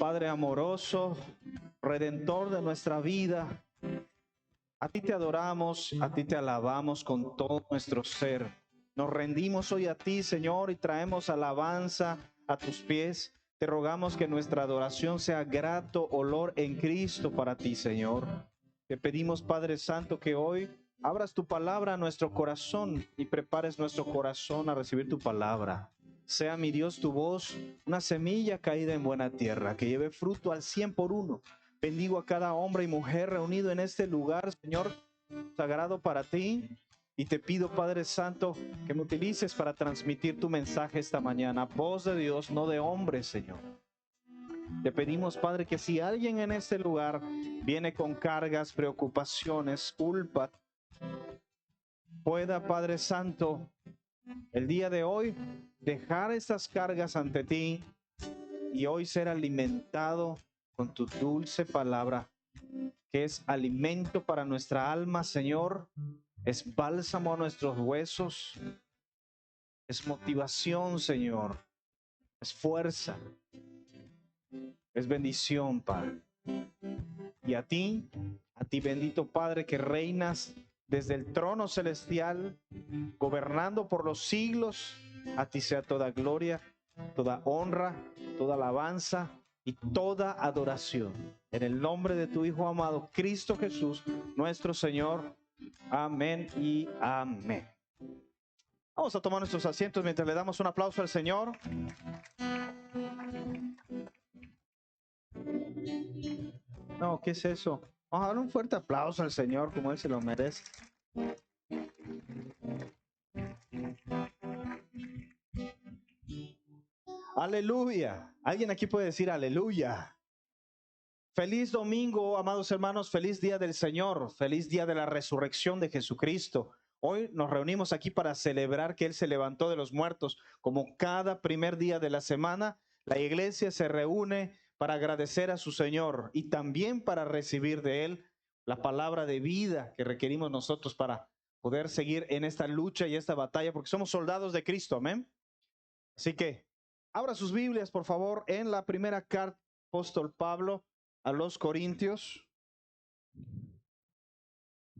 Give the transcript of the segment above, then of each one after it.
Padre amoroso, redentor de nuestra vida, a ti te adoramos, a ti te alabamos con todo nuestro ser. Nos rendimos hoy a ti, Señor, y traemos alabanza a tus pies. Te rogamos que nuestra adoración sea grato olor en Cristo para ti, Señor. Te pedimos, Padre Santo, que hoy abras tu palabra a nuestro corazón y prepares nuestro corazón a recibir tu palabra. Sea, mi Dios, tu voz una semilla caída en buena tierra, que lleve fruto al 100 por uno. Bendigo a cada hombre y mujer reunido en este lugar, Señor, sagrado para ti. Y te pido, Padre Santo, que me utilices para transmitir tu mensaje esta mañana. Voz de Dios, no de hombre, Señor. Te pedimos, Padre, que si alguien en este lugar viene con cargas, preocupaciones, culpa, pueda, Padre Santo, el día de hoy dejar esas cargas ante ti y hoy ser alimentado con tu dulce palabra, que es alimento para nuestra alma, Señor, es bálsamo a nuestros huesos, es motivación, Señor, es fuerza, es bendición, Padre. Y a ti bendito Padre, que reinas desde el trono celestial, gobernando por los siglos, a ti sea toda gloria, toda honra, toda alabanza y toda adoración. En el nombre de tu Hijo amado, Cristo Jesús, nuestro Señor. Amén y amén. Vamos a tomar nuestros asientos mientras le damos un aplauso al Señor. No, ¿qué es eso? Vamos a dar un fuerte aplauso al Señor como Él se lo merece. Aleluya. ¿Alguien aquí puede decir aleluya? Feliz domingo, amados hermanos, feliz día del Señor, feliz día de la resurrección de Jesucristo. Hoy nos reunimos aquí para celebrar que Él se levantó de los muertos. Como cada primer día de la semana, la iglesia se reúne para agradecer a su Señor y también para recibir de Él la palabra de vida que requerimos nosotros para poder seguir en esta lucha y esta batalla, porque somos soldados de Cristo, amén. Así que abra sus Biblias, por favor, en la primera carta del apóstol Pablo a los Corintios,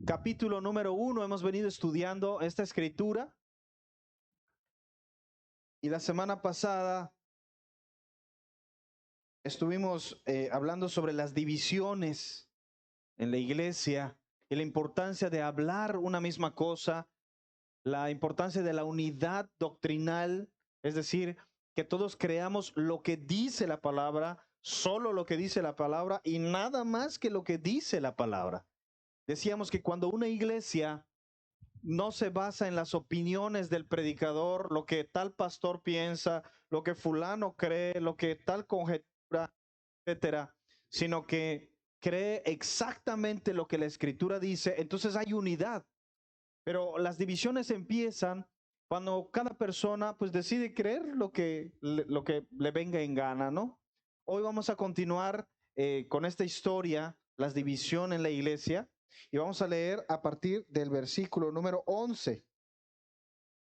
capítulo número 1. Hemos venido estudiando esta escritura y la semana pasada estuvimos hablando sobre las divisiones en la iglesia y la importancia de hablar una misma cosa, la importancia de la unidad doctrinal, es decir, que todos creamos lo que dice la palabra, solo lo que dice la palabra y nada más que lo que dice la palabra. Decíamos que cuando una iglesia no se basa en las opiniones del predicador, lo que tal pastor piensa, lo que fulano cree, lo que tal conjetura, etcétera, sino que cree exactamente lo que la escritura dice, entonces hay unidad. Pero las divisiones empiezan cuando cada persona pues decide creer lo que le venga en gana, ¿no? Hoy vamos a continuar con esta historia, las divisiones en la iglesia, y vamos a leer a partir del versículo número 11.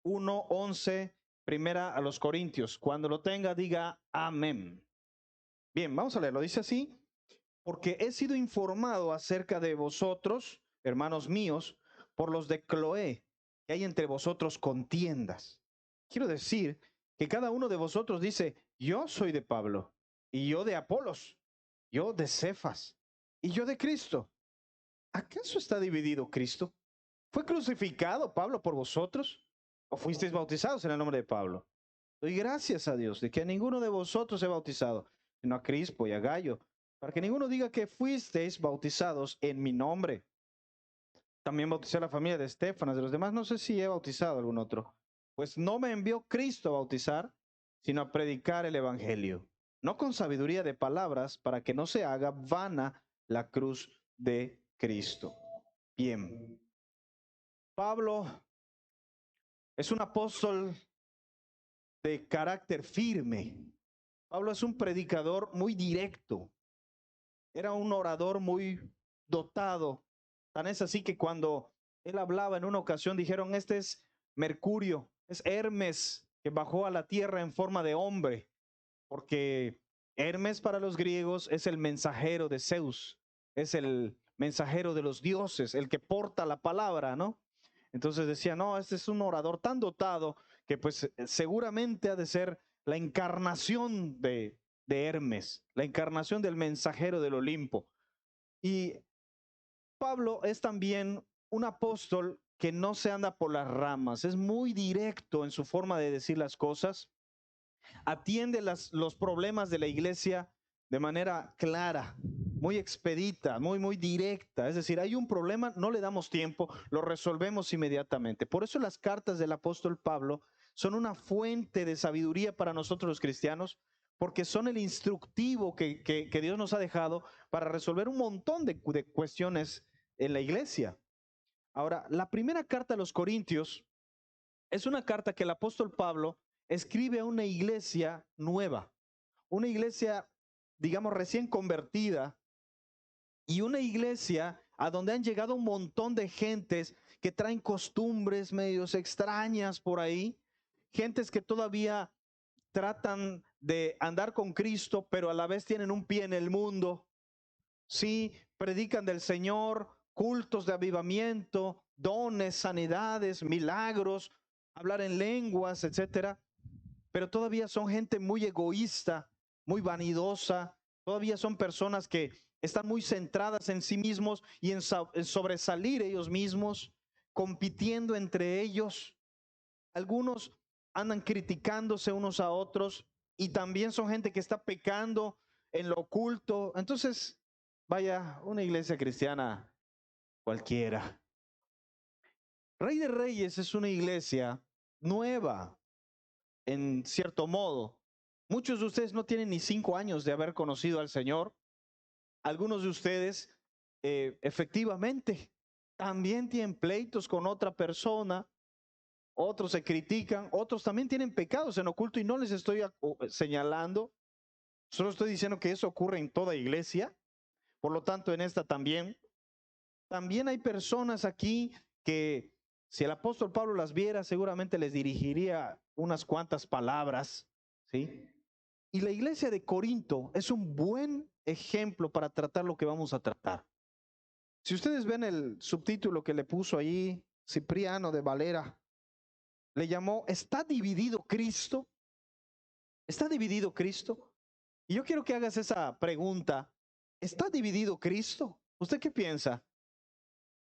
1:11, primera a los Corintios. Cuando lo tenga, diga amén. Bien, vamos a leerlo. Dice así: porque he sido informado acerca de vosotros, hermanos míos, por los de Cloé, que hay entre vosotros contiendas. Quiero decir que cada uno de vosotros dice: yo soy de Pablo, y yo de Apolos, yo de Cefas, y yo de Cristo. ¿Acaso está dividido Cristo? ¿Fue crucificado Pablo por vosotros? ¿O fuisteis bautizados en el nombre de Pablo? Doy gracias a Dios de que a ninguno de vosotros he bautizado, sino a Crispo y a Gallo, para que ninguno diga que fuisteis bautizados en mi nombre. También bauticé a la familia de Estéfanas, de los demás no sé si he bautizado a algún otro. Pues no me envió Cristo a bautizar, sino a predicar el evangelio, no con sabiduría de palabras, para que no se haga vana la cruz de Cristo. Bien. Pablo es un apóstol de carácter firme. Pablo es un predicador muy directo. Era un orador muy dotado. Tan es así que cuando él hablaba en una ocasión dijeron: este es Mercurio, es Hermes que bajó a la tierra en forma de hombre, porque Hermes para los griegos es el mensajero de Zeus, es el mensajero de los dioses, el que porta la palabra, ¿no? Entonces decía, no, este es un orador tan dotado que pues seguramente ha de ser la encarnación de Hermes, la encarnación del mensajero del Olimpo. Y Pablo es también un apóstol que no se anda por las ramas, es muy directo en su forma de decir las cosas, atiende los problemas de la iglesia de manera clara, muy expedita, muy directa. Es decir, hay un problema, no le damos tiempo, lo resolvemos inmediatamente. Por eso las cartas del apóstol Pablo son una fuente de sabiduría para nosotros los cristianos, porque son el instructivo que Dios nos ha dejado para resolver un montón de cuestiones en la iglesia. Ahora, la primera carta a los Corintios es una carta que el apóstol Pablo escribe a una iglesia nueva, una iglesia, digamos, recién convertida, y una iglesia a donde han llegado un montón de gentes que traen costumbres medios extrañas por ahí, gentes que todavía tratan de andar con Cristo, pero a la vez tienen un pie en el mundo. Sí, predican del Señor, cultos de avivamiento, dones, sanidades, milagros, hablar en lenguas, etcétera. Pero todavía son gente muy egoísta, muy vanidosa, todavía son personas que están muy centradas en sí mismos y en sobresalir ellos mismos, compitiendo entre ellos. Algunos andan criticándose unos a otros y también son gente que está pecando en lo oculto. Entonces, vaya, una iglesia cristiana cualquiera. Rey de Reyes es una iglesia nueva, en cierto modo. Muchos de ustedes no tienen ni 5 años de haber conocido al Señor. Algunos de ustedes, efectivamente, también tienen pleitos con otra persona. Otros se critican, otros también tienen pecados en oculto y no les estoy señalando. Solo estoy diciendo que eso ocurre en toda iglesia. Por lo tanto, en esta también. También hay personas aquí que si el apóstol Pablo las viera, seguramente les dirigiría unas cuantas palabras, ¿sí? Y la iglesia de Corinto es un buen ejemplo para tratar lo que vamos a tratar. Si ustedes ven el subtítulo que le puso ahí Cipriano de Valera, le llamó ¿Está dividido Cristo? ¿Está dividido Cristo? Y yo quiero que hagas esa pregunta. ¿Está dividido Cristo? ¿Usted qué piensa?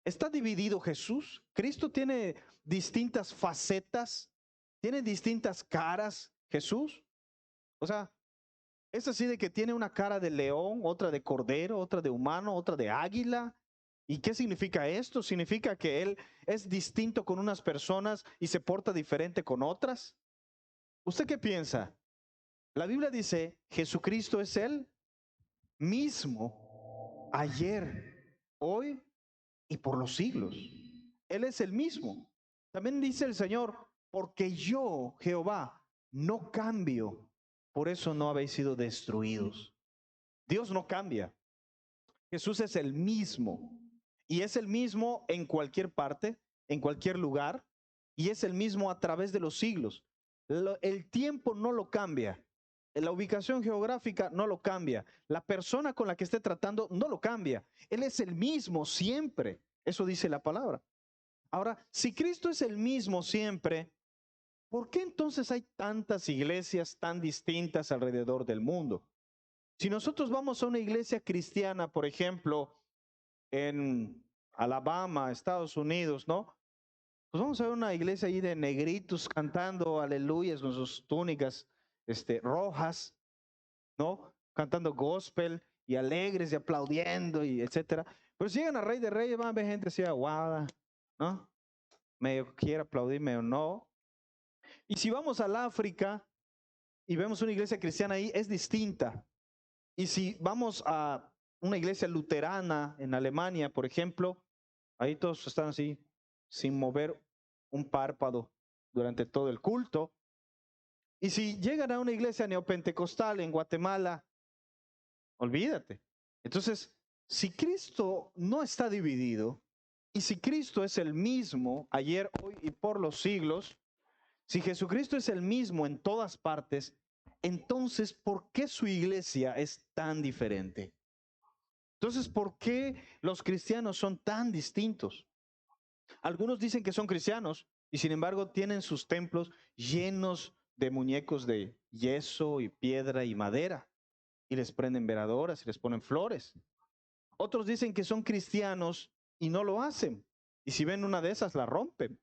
¿Está dividido Jesús? ¿Cristo tiene distintas facetas? ¿Tiene distintas caras Jesús? O sea, es así de que tiene una cara de león, otra de cordero, otra de humano, otra de águila. ¿Y qué significa esto? ¿Significa que Él es distinto con unas personas y se porta diferente con otras? ¿Usted qué piensa? La Biblia dice, Jesucristo es el mismo ayer, hoy y por los siglos. Él es el mismo. También dice el Señor, porque yo, Jehová, no cambio, por eso no habéis sido destruidos. Dios no cambia. Jesús es el mismo. Y es el mismo en cualquier parte, en cualquier lugar, y es el mismo a través de los siglos. El tiempo no lo cambia. La ubicación geográfica no lo cambia. La persona con la que esté tratando no lo cambia. Él es el mismo siempre. Eso dice la palabra. Ahora, si Cristo es el mismo siempre, ¿por qué entonces hay tantas iglesias tan distintas alrededor del mundo? Si nosotros vamos a una iglesia cristiana, por ejemplo, en Alabama, Estados Unidos, ¿no? Pues vamos a ver una iglesia ahí de negritos cantando aleluyas con sus túnicas rojas, ¿no? Cantando gospel y alegres y aplaudiendo y etcétera. Pero si llegan a Rey de Reyes, van a ver gente así aguada, ¿no? Medio quiere aplaudir, medio no. Y si vamos al África y vemos una iglesia cristiana ahí, es distinta. Y si vamos a una iglesia luterana en Alemania, por ejemplo, ahí todos están así, sin mover un párpado durante todo el culto. Y si llegan a una iglesia neopentecostal en Guatemala, olvídate. Entonces, si Cristo no está dividido, y si Cristo es el mismo ayer, hoy y por los siglos, si Jesucristo es el mismo en todas partes, Entonces, ¿por qué su iglesia es tan diferente? Entonces, ¿por qué los cristianos son tan distintos? Algunos dicen que son cristianos y sin embargo tienen sus templos llenos de muñecos de yeso y piedra y madera y les prenden veladoras y les ponen flores. Otros dicen que son cristianos y no lo hacen. Y si ven una de esas, la rompen.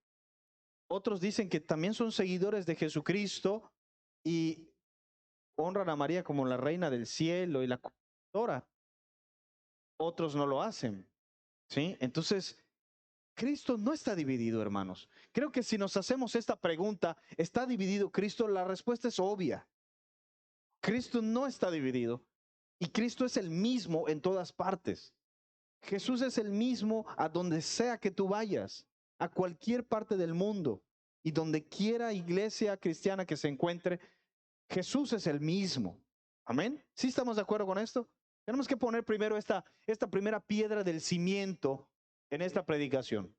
Otros dicen que también son seguidores de Jesucristo y honran a María como la reina del cielo y la cuidadora. Otros no lo hacen. ¿Sí? Entonces, Cristo no está dividido, hermanos. Creo que si nos hacemos esta pregunta, ¿está dividido Cristo? La respuesta es obvia. Cristo no está dividido y Cristo es el mismo en todas partes. Jesús es el mismo a donde sea que tú vayas, a cualquier parte del mundo y donde quiera iglesia cristiana que se encuentre, Jesús es el mismo. Amén. ¿Sí estamos de acuerdo con esto? Tenemos que poner primero esta primera piedra del cimiento en esta predicación.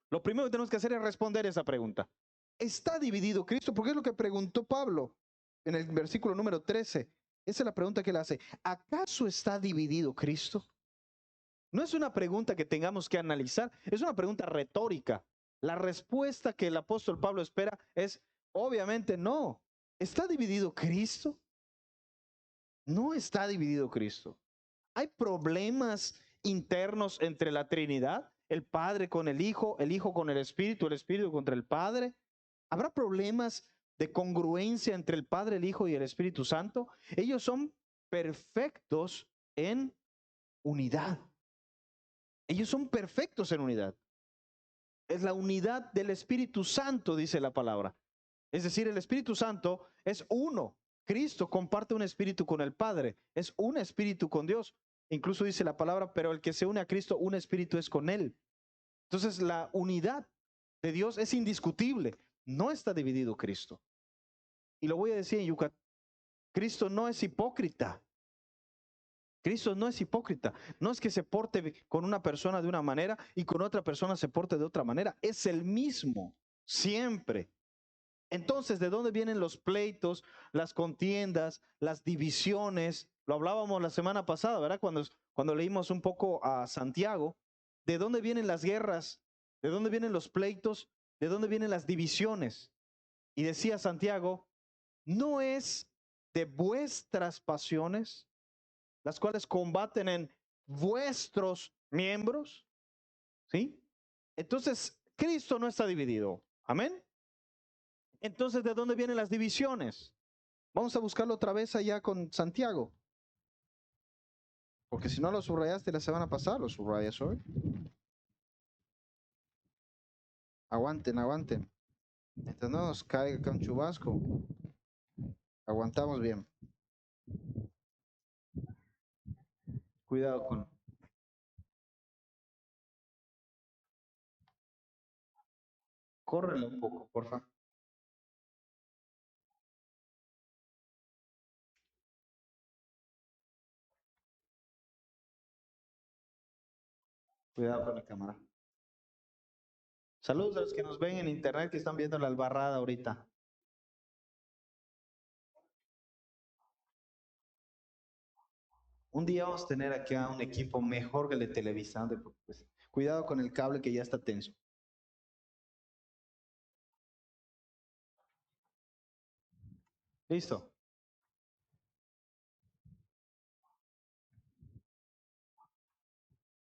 Lo primero que tenemos que hacer es responder esa pregunta. ¿Está dividido Cristo? Porque es lo que preguntó Pablo en el versículo número 13. Esa es la pregunta que él hace. ¿Acaso está dividido Cristo? No es una pregunta que tengamos que analizar, es una pregunta retórica. La respuesta que el apóstol Pablo espera es, obviamente no. ¿Está dividido Cristo? No está dividido Cristo. Hay problemas internos entre la Trinidad, el Padre con el Hijo con el Espíritu contra el Padre. ¿Habrá problemas de congruencia entre el Padre, el Hijo y el Espíritu Santo? Ellos son perfectos en unidad. Ellos son perfectos en unidad. Es la unidad del Espíritu Santo, dice la palabra. Es decir, el Espíritu Santo es uno. Cristo comparte un espíritu con el Padre, es un espíritu con Dios. Incluso dice la palabra, pero el que se une a Cristo, un espíritu es con él. Entonces, la unidad de Dios es indiscutible. No está dividido Cristo. Y lo voy a decir en Yucatán, Cristo no es hipócrita. Cristo no es hipócrita. No es que se porte con una persona de una manera y con otra persona se porte de otra manera. Es el mismo, siempre. Entonces, ¿de dónde vienen los pleitos, las contiendas, las divisiones? Lo hablábamos la semana pasada, ¿verdad? Cuando leímos un poco a Santiago. ¿De dónde vienen las guerras? ¿De dónde vienen los pleitos? ¿De dónde vienen las divisiones? Y decía Santiago, ¿no es de vuestras pasiones, las cuales combaten en vuestros miembros? ¿Sí? Entonces, Cristo no está dividido. Amén. Entonces, ¿de dónde vienen las divisiones? Vamos a buscarlo otra vez allá con Santiago. Porque si no lo subrayaste la semana pasada, lo subrayas hoy. Aguanten, aguanten. Mientras no nos caiga acá un chubasco, aguantamos bien. Cuidado con... Córrele un poco, porfa. Cuidado con la cámara. Saludos a los que nos ven en internet que están viendo la albarrada ahorita. Un día vamos a tener aquí a un equipo mejor que el de Televisa. Pues, cuidado con el cable que ya está tenso. Listo.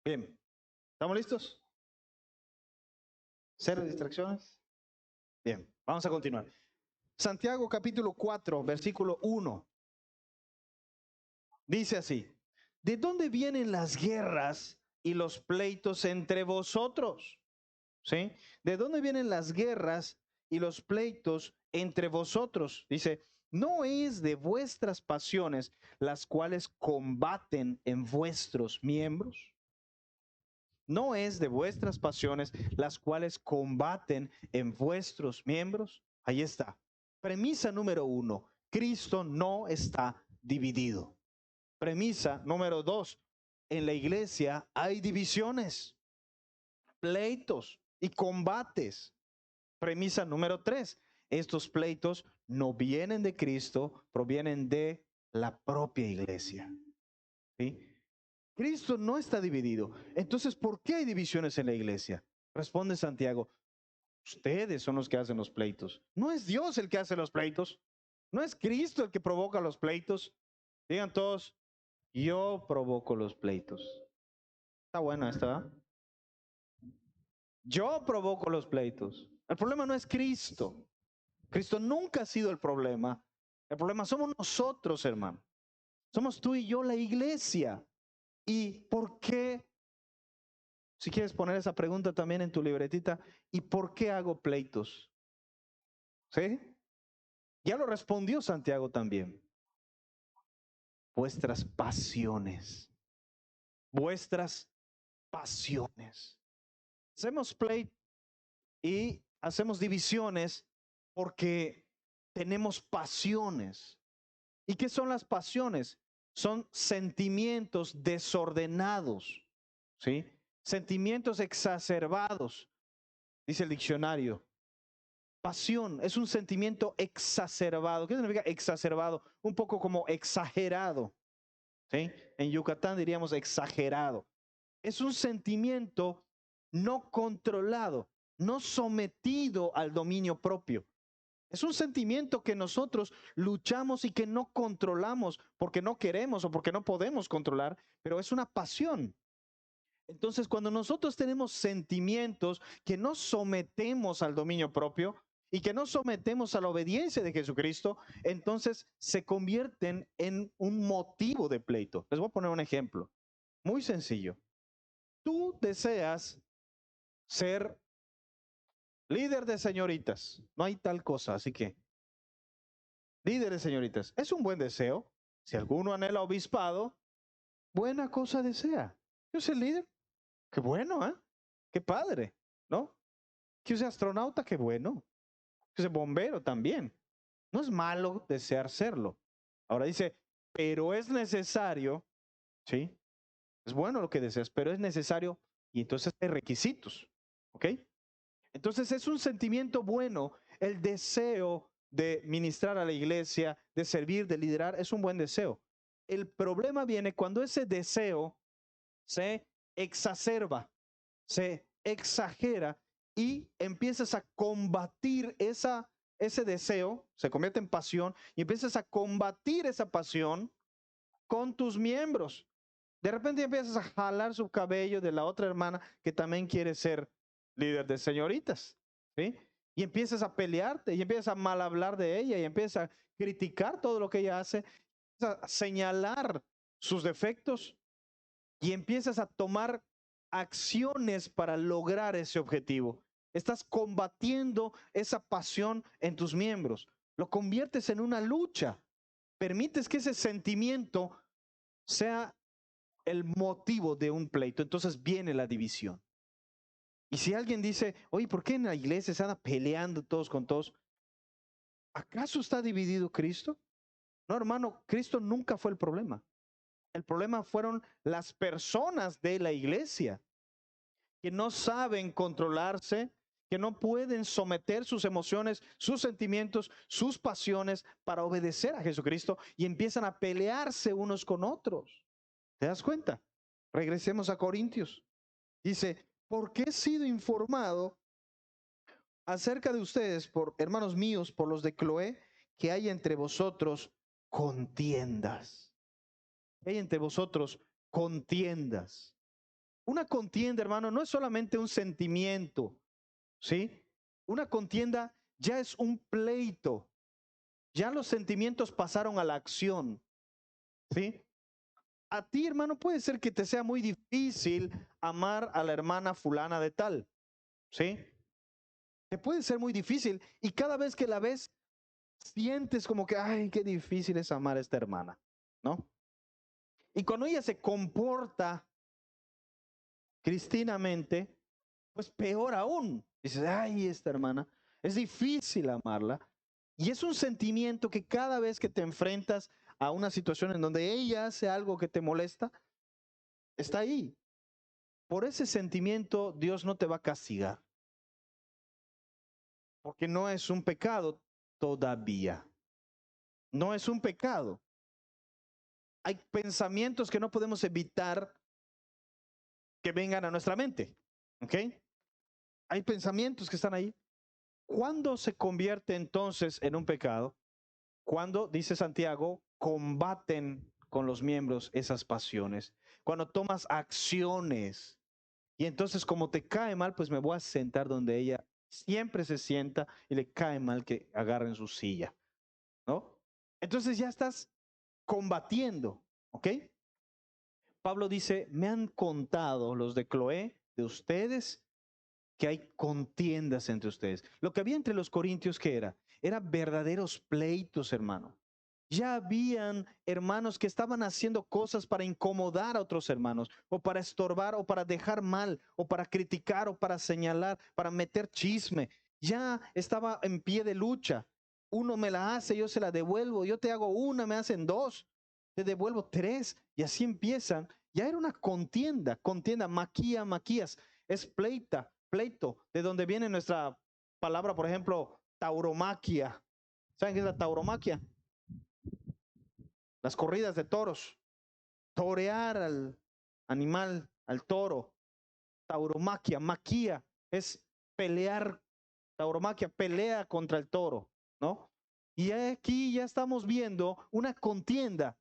Bien. ¿Estamos listos? ¿Cero distracciones? Bien, vamos a continuar. Santiago capítulo 4, versículo 1. Dice así, ¿de dónde vienen las guerras y los pleitos entre vosotros? ¿Sí? ¿De dónde vienen las guerras y los pleitos entre vosotros? Dice, ¿no es de vuestras pasiones las cuales combaten en vuestros miembros? ¿No es de vuestras pasiones las cuales combaten en vuestros miembros? Ahí está. Premisa número 1, Cristo no está dividido. Premisa número 2, en la iglesia hay divisiones, pleitos y combates. Premisa número 3, estos pleitos no vienen de Cristo, provienen de la propia iglesia. ¿Sí? Cristo no está dividido. Entonces, ¿por qué hay divisiones en la iglesia? Responde Santiago, ustedes son los que hacen los pleitos. No es Dios el que hace los pleitos. No es Cristo el que provoca los pleitos. Digan todos, yo provoco los pleitos. Está buena esta, ¿verdad? Yo provoco los pleitos. El problema no es Cristo. Cristo nunca ha sido el problema. El problema somos nosotros, hermano. Somos tú y yo, la iglesia. ¿Y por qué? Si quieres poner esa pregunta también en tu libretita, ¿y por qué hago pleitos? ¿Sí? Ya lo respondió Santiago también. Vuestras pasiones. Vuestras pasiones. Hacemos pleitos y hacemos divisiones porque tenemos pasiones. ¿Y qué son las pasiones? Son sentimientos desordenados, ¿sí? Sentimientos exacerbados, dice el diccionario. Pasión es un sentimiento exacerbado. ¿Qué significa exacerbado? Un poco como exagerado, ¿sí? En Yucatán diríamos exagerado. Es un sentimiento no controlado, no sometido al dominio propio. Es un sentimiento que nosotros luchamos y que no controlamos porque no queremos o porque no podemos controlar, pero es una pasión. Entonces, cuando nosotros tenemos sentimientos que no sometemos al dominio propio y que no sometemos a la obediencia de Jesucristo, entonces se convierten en un motivo de pleito. Les voy a poner un ejemplo muy sencillo. Tú deseas ser líder de señoritas. No hay tal cosa, así que líder de señoritas. Es un buen deseo. Si alguno anhela obispado, buena cosa desea. Yo soy líder. Qué bueno, ¿eh? Qué padre, ¿no? Que use astronauta, qué bueno. Que use bombero también. No es malo desear serlo. Ahora dice, pero es necesario, ¿sí? Es bueno lo que deseas, pero es necesario y entonces hay requisitos, ¿ok? Entonces es un sentimiento bueno, el deseo de ministrar a la iglesia, de servir, de liderar, es un buen deseo. El problema viene cuando ese deseo se exacerba, se exagera y empiezas a combatir ese deseo, se convierte en pasión y empiezas a combatir esa pasión con tus miembros. De repente empiezas a jalar su cabello de la otra hermana que también quiere ser líder de señoritas, ¿sí? Y empiezas a pelearte y empiezas a mal hablar de ella y empiezas a criticar todo lo que ella hace, a señalar sus defectos y empiezas a tomar acciones para lograr ese objetivo. Estás combatiendo esa pasión en tus miembros. Lo conviertes en una lucha. Permites que ese sentimiento sea el motivo de un pleito. Entonces viene la división. Y si alguien dice, oye, ¿por qué en la iglesia se anda peleando todos con todos? ¿Acaso está dividido Cristo? No, hermano, Cristo nunca fue el problema. El problema fueron las personas de la iglesia que no saben controlarse, que no pueden someter sus emociones, sus sentimientos, sus pasiones para obedecer a Jesucristo y empiezan a pelearse unos con otros. ¿Te das cuenta? Regresemos a Corintios. Dice, porque he sido informado acerca de ustedes, por hermanos míos, por los de Cloé, que hay entre vosotros contiendas. Hay entre vosotros contiendas. Una contienda, hermano, no es solamente un sentimiento, ¿sí? Una contienda ya es un pleito. Ya los sentimientos pasaron a la acción, ¿sí? A ti, hermano, puede ser que te sea muy difícil amar a la hermana fulana de tal, ¿sí? Te puede ser muy difícil y cada vez que la ves, sientes como que, ay, qué difícil es amar a esta hermana, ¿no? Y cuando ella se comporta cristinamente, pues peor aún. Dices, ay, esta hermana, es difícil amarla. Y es un sentimiento que cada vez que te enfrentas a una situación en donde ella hace algo que te molesta, está ahí. Por ese sentimiento Dios no te va a castigar, porque no es un pecado. todavía. No es un pecado. Hay pensamientos que no podemos evitar que vengan a nuestra mente. ¿Ok? Hay pensamientos que están ahí. ¿Cuándo se convierte entonces en un pecado? Cuando, dice Santiago, combaten con los miembros esas pasiones. Cuando tomas acciones. Y entonces como te cae mal, pues me voy a sentar donde ella siempre se sienta y le cae mal que agarren su silla. ¿No? Entonces ya estás combatiendo. ¿Ok? Pablo dice, me han contado los de Cloé, de ustedes, que hay contiendas entre ustedes. Lo que había entre los corintios, ¿qué era? Eran verdaderos pleitos, hermano. Ya habían hermanos que estaban haciendo cosas para incomodar a otros hermanos, o para estorbar, o para dejar mal, o para criticar, o para señalar, para meter chisme. Ya estaba en pie de lucha. Uno me la hace, yo se la devuelvo. Yo te hago una, me hacen dos. Te devuelvo tres. Y así empiezan. Ya era una contienda, maquías. Es pleito, de donde viene nuestra palabra, por ejemplo, tauromaquia. ¿Saben qué es la tauromaquia? Las corridas de toros, torear al animal, al toro, tauromaquia, maquia, es pelear, tauromaquia, pelea contra el toro, ¿no? Y aquí ya estamos viendo una contienda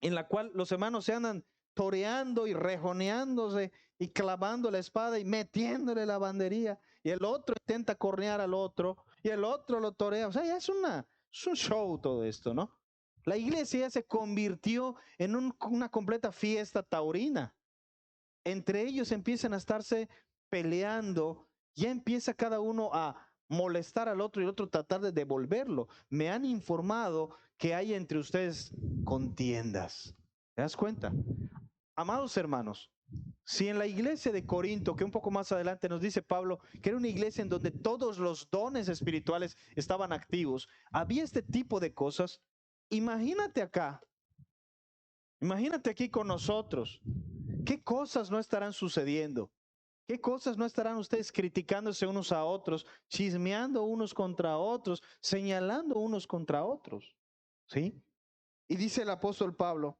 en la cual los hermanos se andan toreando y rejoneándose y clavando la espada y metiéndole la bandería, y el otro intenta cornear al otro, y el otro lo torea. O sea, ya es un show todo esto, ¿no? La iglesia ya se convirtió en una completa fiesta taurina. Entre ellos empiezan a estarse peleando, ya empieza cada uno a molestar al otro y el otro tratar de devolverlo. Me han informado que hay entre ustedes contiendas. ¿Te das cuenta? Amados hermanos, si en la iglesia de Corinto, que un poco más adelante nos dice Pablo, que era una iglesia en donde todos los dones espirituales estaban activos, había este tipo de cosas, imagínate acá, imagínate aquí con nosotros, ¿qué cosas no estarán sucediendo? ¿Qué cosas no estarán ustedes criticándose unos a otros, chismeando unos contra otros, señalando unos contra otros? ¿Sí? Y dice el apóstol Pablo,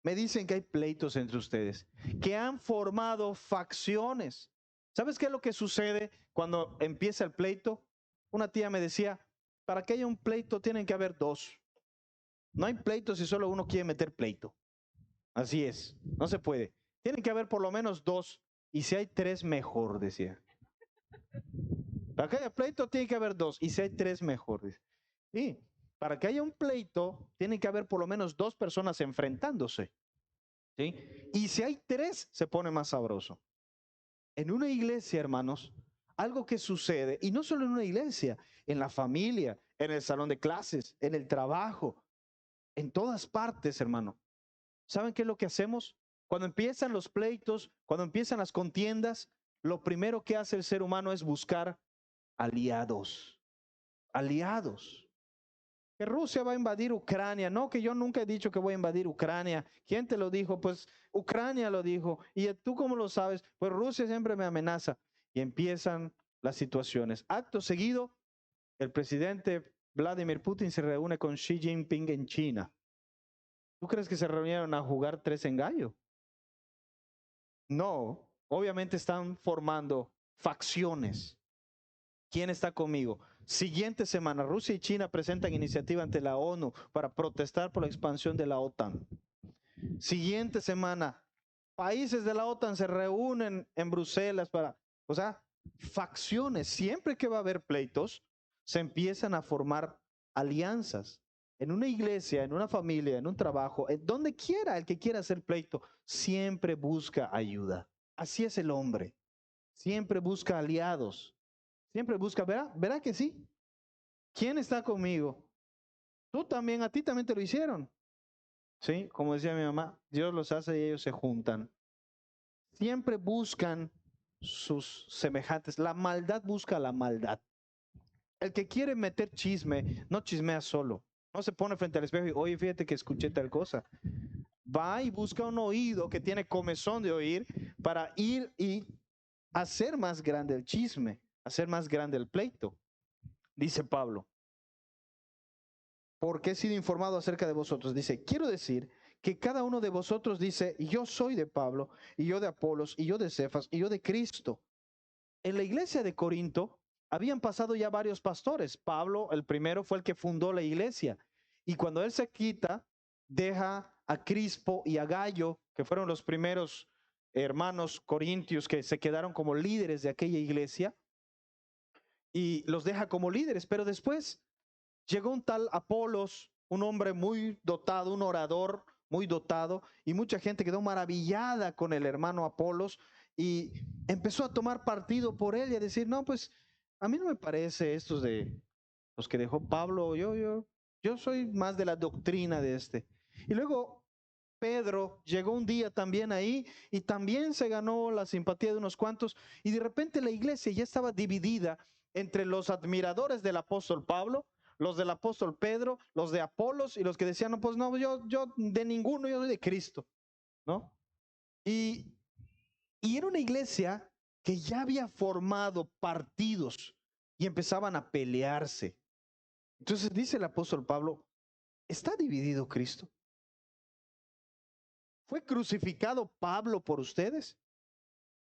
me dicen que hay pleitos entre ustedes, que han formado facciones. ¿Sabes qué es lo que sucede cuando empieza el pleito? Una tía me decía, para que haya un pleito tienen que haber dos. No hay pleito si solo uno quiere meter pleito. Así es, no se puede. Tienen que haber por lo menos dos. Y si hay tres, mejor, decía. Para que haya pleito, tiene que haber dos. Y si hay tres, mejor, dice. Y para que haya un pleito, tiene que haber por lo menos dos personas enfrentándose. ¿Sí? Y si hay tres, se pone más sabroso. En una iglesia, hermanos, algo que sucede, y no solo en una iglesia, en la familia, en el salón de clases, en el trabajo, en todas partes, hermano. ¿Saben qué es lo que hacemos? Cuando empiezan los pleitos, cuando empiezan las contiendas, lo primero que hace el ser humano es buscar aliados. Aliados. Que Rusia va a invadir Ucrania. No, que yo nunca he dicho que voy a invadir Ucrania. ¿Quién te lo dijo? Pues Ucrania lo dijo. ¿Y tú cómo lo sabes? Pues Rusia siempre me amenaza. Y empiezan las situaciones. Acto seguido, el presidente Vladimir Putin se reúne con Xi Jinping en China. ¿Tú crees que se reunieron a jugar tres en gallo? No, obviamente están formando facciones. ¿Quién está conmigo? Siguiente semana, Rusia y China presentan iniciativa ante la ONU para protestar por la expansión de la OTAN. Siguiente semana, países de la OTAN se reúnen en Bruselas para, o sea, facciones. Siempre que va a haber pleitos, se empiezan a formar alianzas. En una iglesia, en una familia, en un trabajo, en donde quiera, el que quiera hacer pleito, siempre busca ayuda. Así es el hombre. Siempre busca aliados. Siempre busca, ¿verá que sí? ¿Quién está conmigo? Tú también, a ti también te lo hicieron. Sí, como decía mi mamá, Dios los hace y ellos se juntan. Siempre buscan sus semejantes. La maldad busca la maldad. El que quiere meter chisme, no chismea solo. No se pone frente al espejo y, oye, fíjate que escuché tal cosa. Va y busca un oído que tiene comezón de oír para ir y hacer más grande el chisme, hacer más grande el pleito. Dice Pablo, porque he sido informado acerca de vosotros. Dice, quiero decir que cada uno de vosotros dice, yo soy de Pablo, y yo de Apolos, y yo de Cefas, y yo de Cristo. En la iglesia de Corinto habían pasado ya varios pastores. Pablo, el primero, fue el que fundó la iglesia. Y cuando él se quita, deja a Crispo y a Gallo, que fueron los primeros hermanos corintios que se quedaron como líderes de aquella iglesia, y los deja como líderes. Pero después llegó un tal Apolos, un hombre muy dotado, un orador muy dotado, y mucha gente quedó maravillada con el hermano Apolos y empezó a tomar partido por él y a decir, no, pues a mí no me parece estos de los que dejó Pablo, yo soy más de la doctrina de este. Y luego Pedro llegó un día también ahí y también se ganó la simpatía de unos cuantos, y de repente la iglesia ya estaba dividida entre los admiradores del apóstol Pablo, los del apóstol Pedro, los de Apolos y los que decían, no, pues no, yo de ninguno, yo soy de Cristo, ¿no? Y, y era una iglesia que ya había formado partidos y empezaban a pelearse. Entonces dice el apóstol Pablo, ¿está dividido Cristo? ¿Fue crucificado Pablo por ustedes?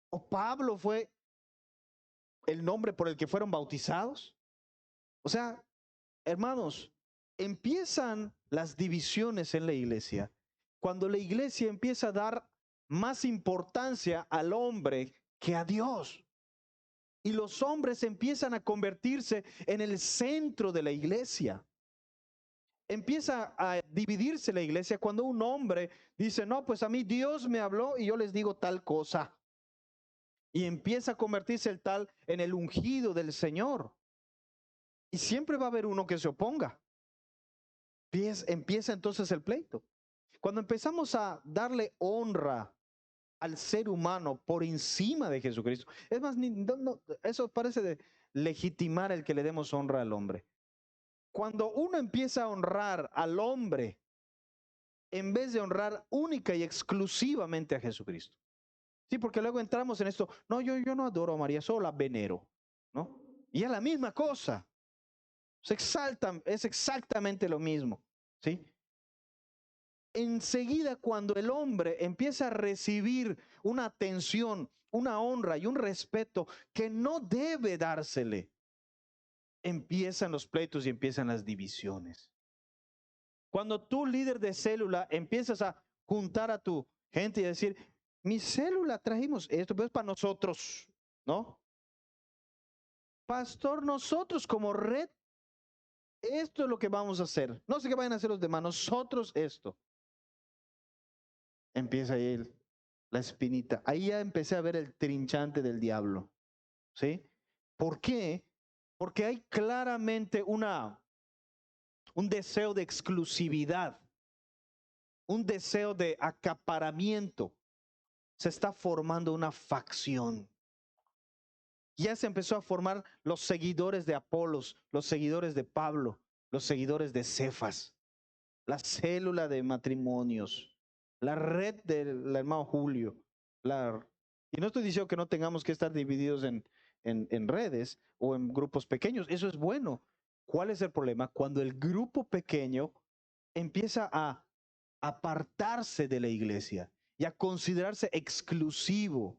¿O Pablo fue el nombre por el que fueron bautizados? O sea, hermanos, empiezan las divisiones en la iglesia cuando la iglesia empieza a dar más importancia al hombre que a Dios. Y los hombres empiezan a convertirse en el centro de la iglesia. Empieza a dividirse la iglesia cuando un hombre dice, no, pues a mí Dios me habló y yo les digo tal cosa. Y empieza a convertirse el tal en el ungido del Señor. Y siempre va a haber uno que se oponga. Empieza entonces el pleito. Cuando empezamos a darle honra al ser humano por encima de Jesucristo, es más, eso parece de legitimar el que le demos honra al hombre. Cuando uno empieza a honrar al hombre en vez de honrar única y exclusivamente a Jesucristo. Sí, porque luego entramos en esto, no, yo no adoro a María, solo la venero, ¿no? Y es la misma cosa. Se exaltan, es exactamente lo mismo, ¿sí? Enseguida cuando el hombre empieza a recibir una atención, una honra y un respeto que no debe dársele, empiezan los pleitos y empiezan las divisiones. Cuando tú, líder de célula, empiezas a juntar a tu gente y decir, mi célula trajimos esto, pero es para nosotros, ¿no? Pastor, nosotros como red, esto es lo que vamos a hacer. No sé qué vayan a hacer los demás, nosotros esto. Empieza ahí la espinita. Ahí ya empecé a ver el trinchante del diablo, ¿sí? ¿Por qué? Porque hay claramente un deseo de exclusividad, un deseo de acaparamiento. Se está formando una facción. Ya se empezó a formar los seguidores de Apolos, los seguidores de Pablo, los seguidores de Cefas, la célula de matrimonios, la red del hermano Julio. Y no estoy diciendo que no tengamos que estar divididos en redes o en grupos pequeños. Eso es bueno. ¿Cuál es el problema? Cuando el grupo pequeño empieza a apartarse de la iglesia y a considerarse exclusivo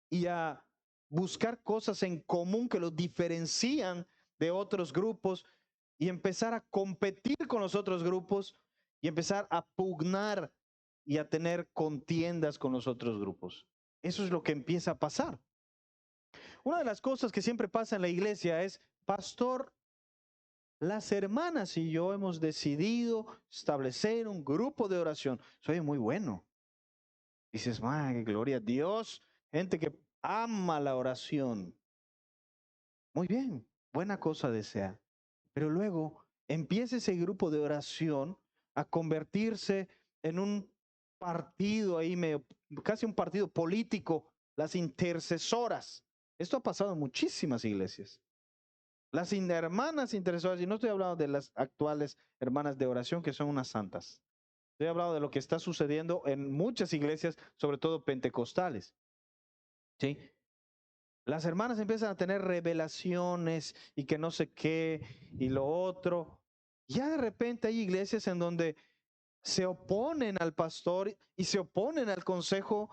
y a buscar cosas en común que los diferencian de otros grupos y empezar a competir con los otros grupos y empezar a pugnar y a tener contiendas con los otros grupos. Eso es lo que empieza a pasar. Una de las cosas que siempre pasa en la iglesia es, pastor, las hermanas y yo hemos decidido establecer un grupo de oración. Soy muy bueno. Dices, gloria a Dios, gente que ama la oración. Muy bien, buena cosa desea. Pero luego empieza ese grupo de oración a convertirse en un partido ahí, casi un partido político, las intercesoras. Esto ha pasado en muchísimas iglesias. Las hermanas intercesoras, y no estoy hablando de las actuales hermanas de oración, que son unas santas. Estoy hablando de lo que está sucediendo en muchas iglesias, sobre todo pentecostales. ¿Sí? Las hermanas empiezan a tener revelaciones y que no sé qué y lo otro. Ya de repente hay iglesias en donde se oponen al pastor y se oponen al consejo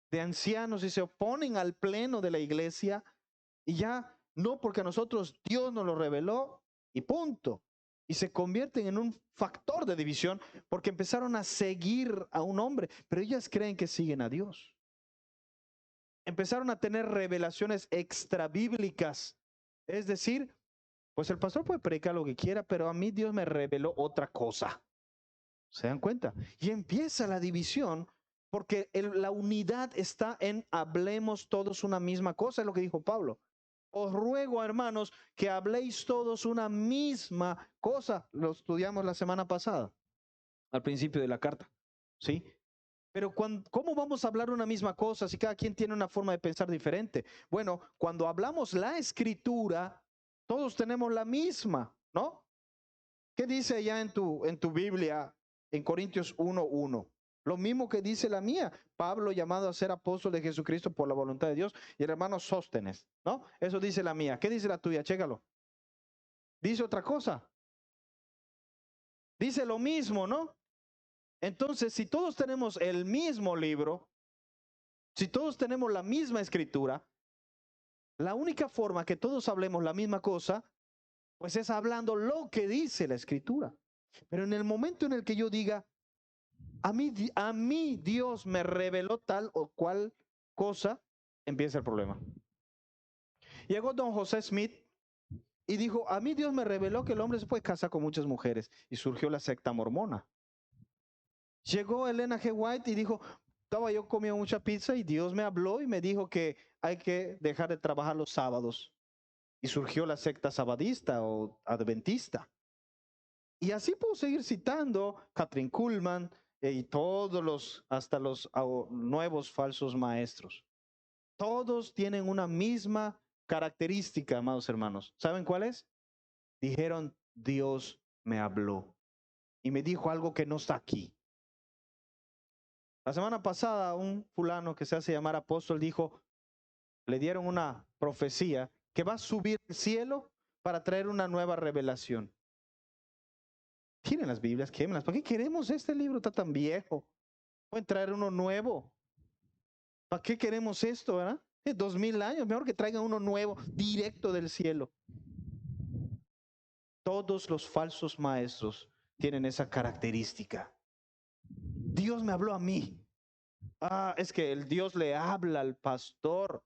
de ancianos y se oponen al pleno de la iglesia y ya no, porque a nosotros Dios nos lo reveló y punto. Y se convierten en un factor de división porque empezaron a seguir a un hombre, pero ellas creen que siguen a Dios. Empezaron a tener revelaciones extrabíblicas. Es decir, pues el pastor puede predicar lo que quiera, pero a mí Dios me reveló otra cosa. ¿Se dan cuenta? Y empieza la división porque la unidad está en hablemos todos una misma cosa, es lo que dijo Pablo. Os ruego, hermanos, que habléis todos una misma cosa. Lo estudiamos la semana pasada, al principio de la carta. ¿Sí? Pero ¿cómo vamos a hablar una misma cosa si cada quien tiene una forma de pensar diferente? Bueno, cuando hablamos la escritura, todos tenemos la misma, ¿no? ¿Qué dice allá en tu Biblia, en Corintios 1:1? Lo mismo que dice la mía. Pablo, llamado a ser apóstol de Jesucristo por la voluntad de Dios, y el hermano Sóstenes, ¿no? Eso dice la mía. ¿Qué dice la tuya? Chécalo. Dice otra cosa. Dice lo mismo, ¿no? Entonces, si todos tenemos el mismo libro, si todos tenemos la misma escritura, la única forma que todos hablemos la misma cosa, pues es hablando lo que dice la escritura. Pero en el momento en el que yo diga, a mí Dios me reveló tal o cual cosa, empieza el problema. Llegó don José Smith y dijo, a mí Dios me reveló que el hombre se puede casar con muchas mujeres. Y surgió la secta mormona. Llegó Elena G. White y dijo, yo comía mucha pizza y Dios me habló y me dijo que hay que dejar de trabajar los sábados. Y surgió la secta sabadista o adventista. Y así puedo seguir citando Kathryn Kuhlman y hasta los nuevos falsos maestros. Todos tienen una misma característica, amados hermanos. ¿Saben cuál es? Dijeron, Dios me habló y me dijo algo que no está aquí. La semana pasada, un fulano que se hace llamar apóstol dijo, le dieron una profecía que va a subir al cielo para traer una nueva revelación. Tiren las Biblias, quémenlas. ¿Para qué queremos este libro? Está tan viejo. Pueden traer uno nuevo. ¿Para qué queremos esto, verdad? 2000 años, mejor que traigan uno nuevo, directo del cielo. Todos los falsos maestros tienen esa característica. Dios me habló a mí. Es que el Dios le habla al pastor.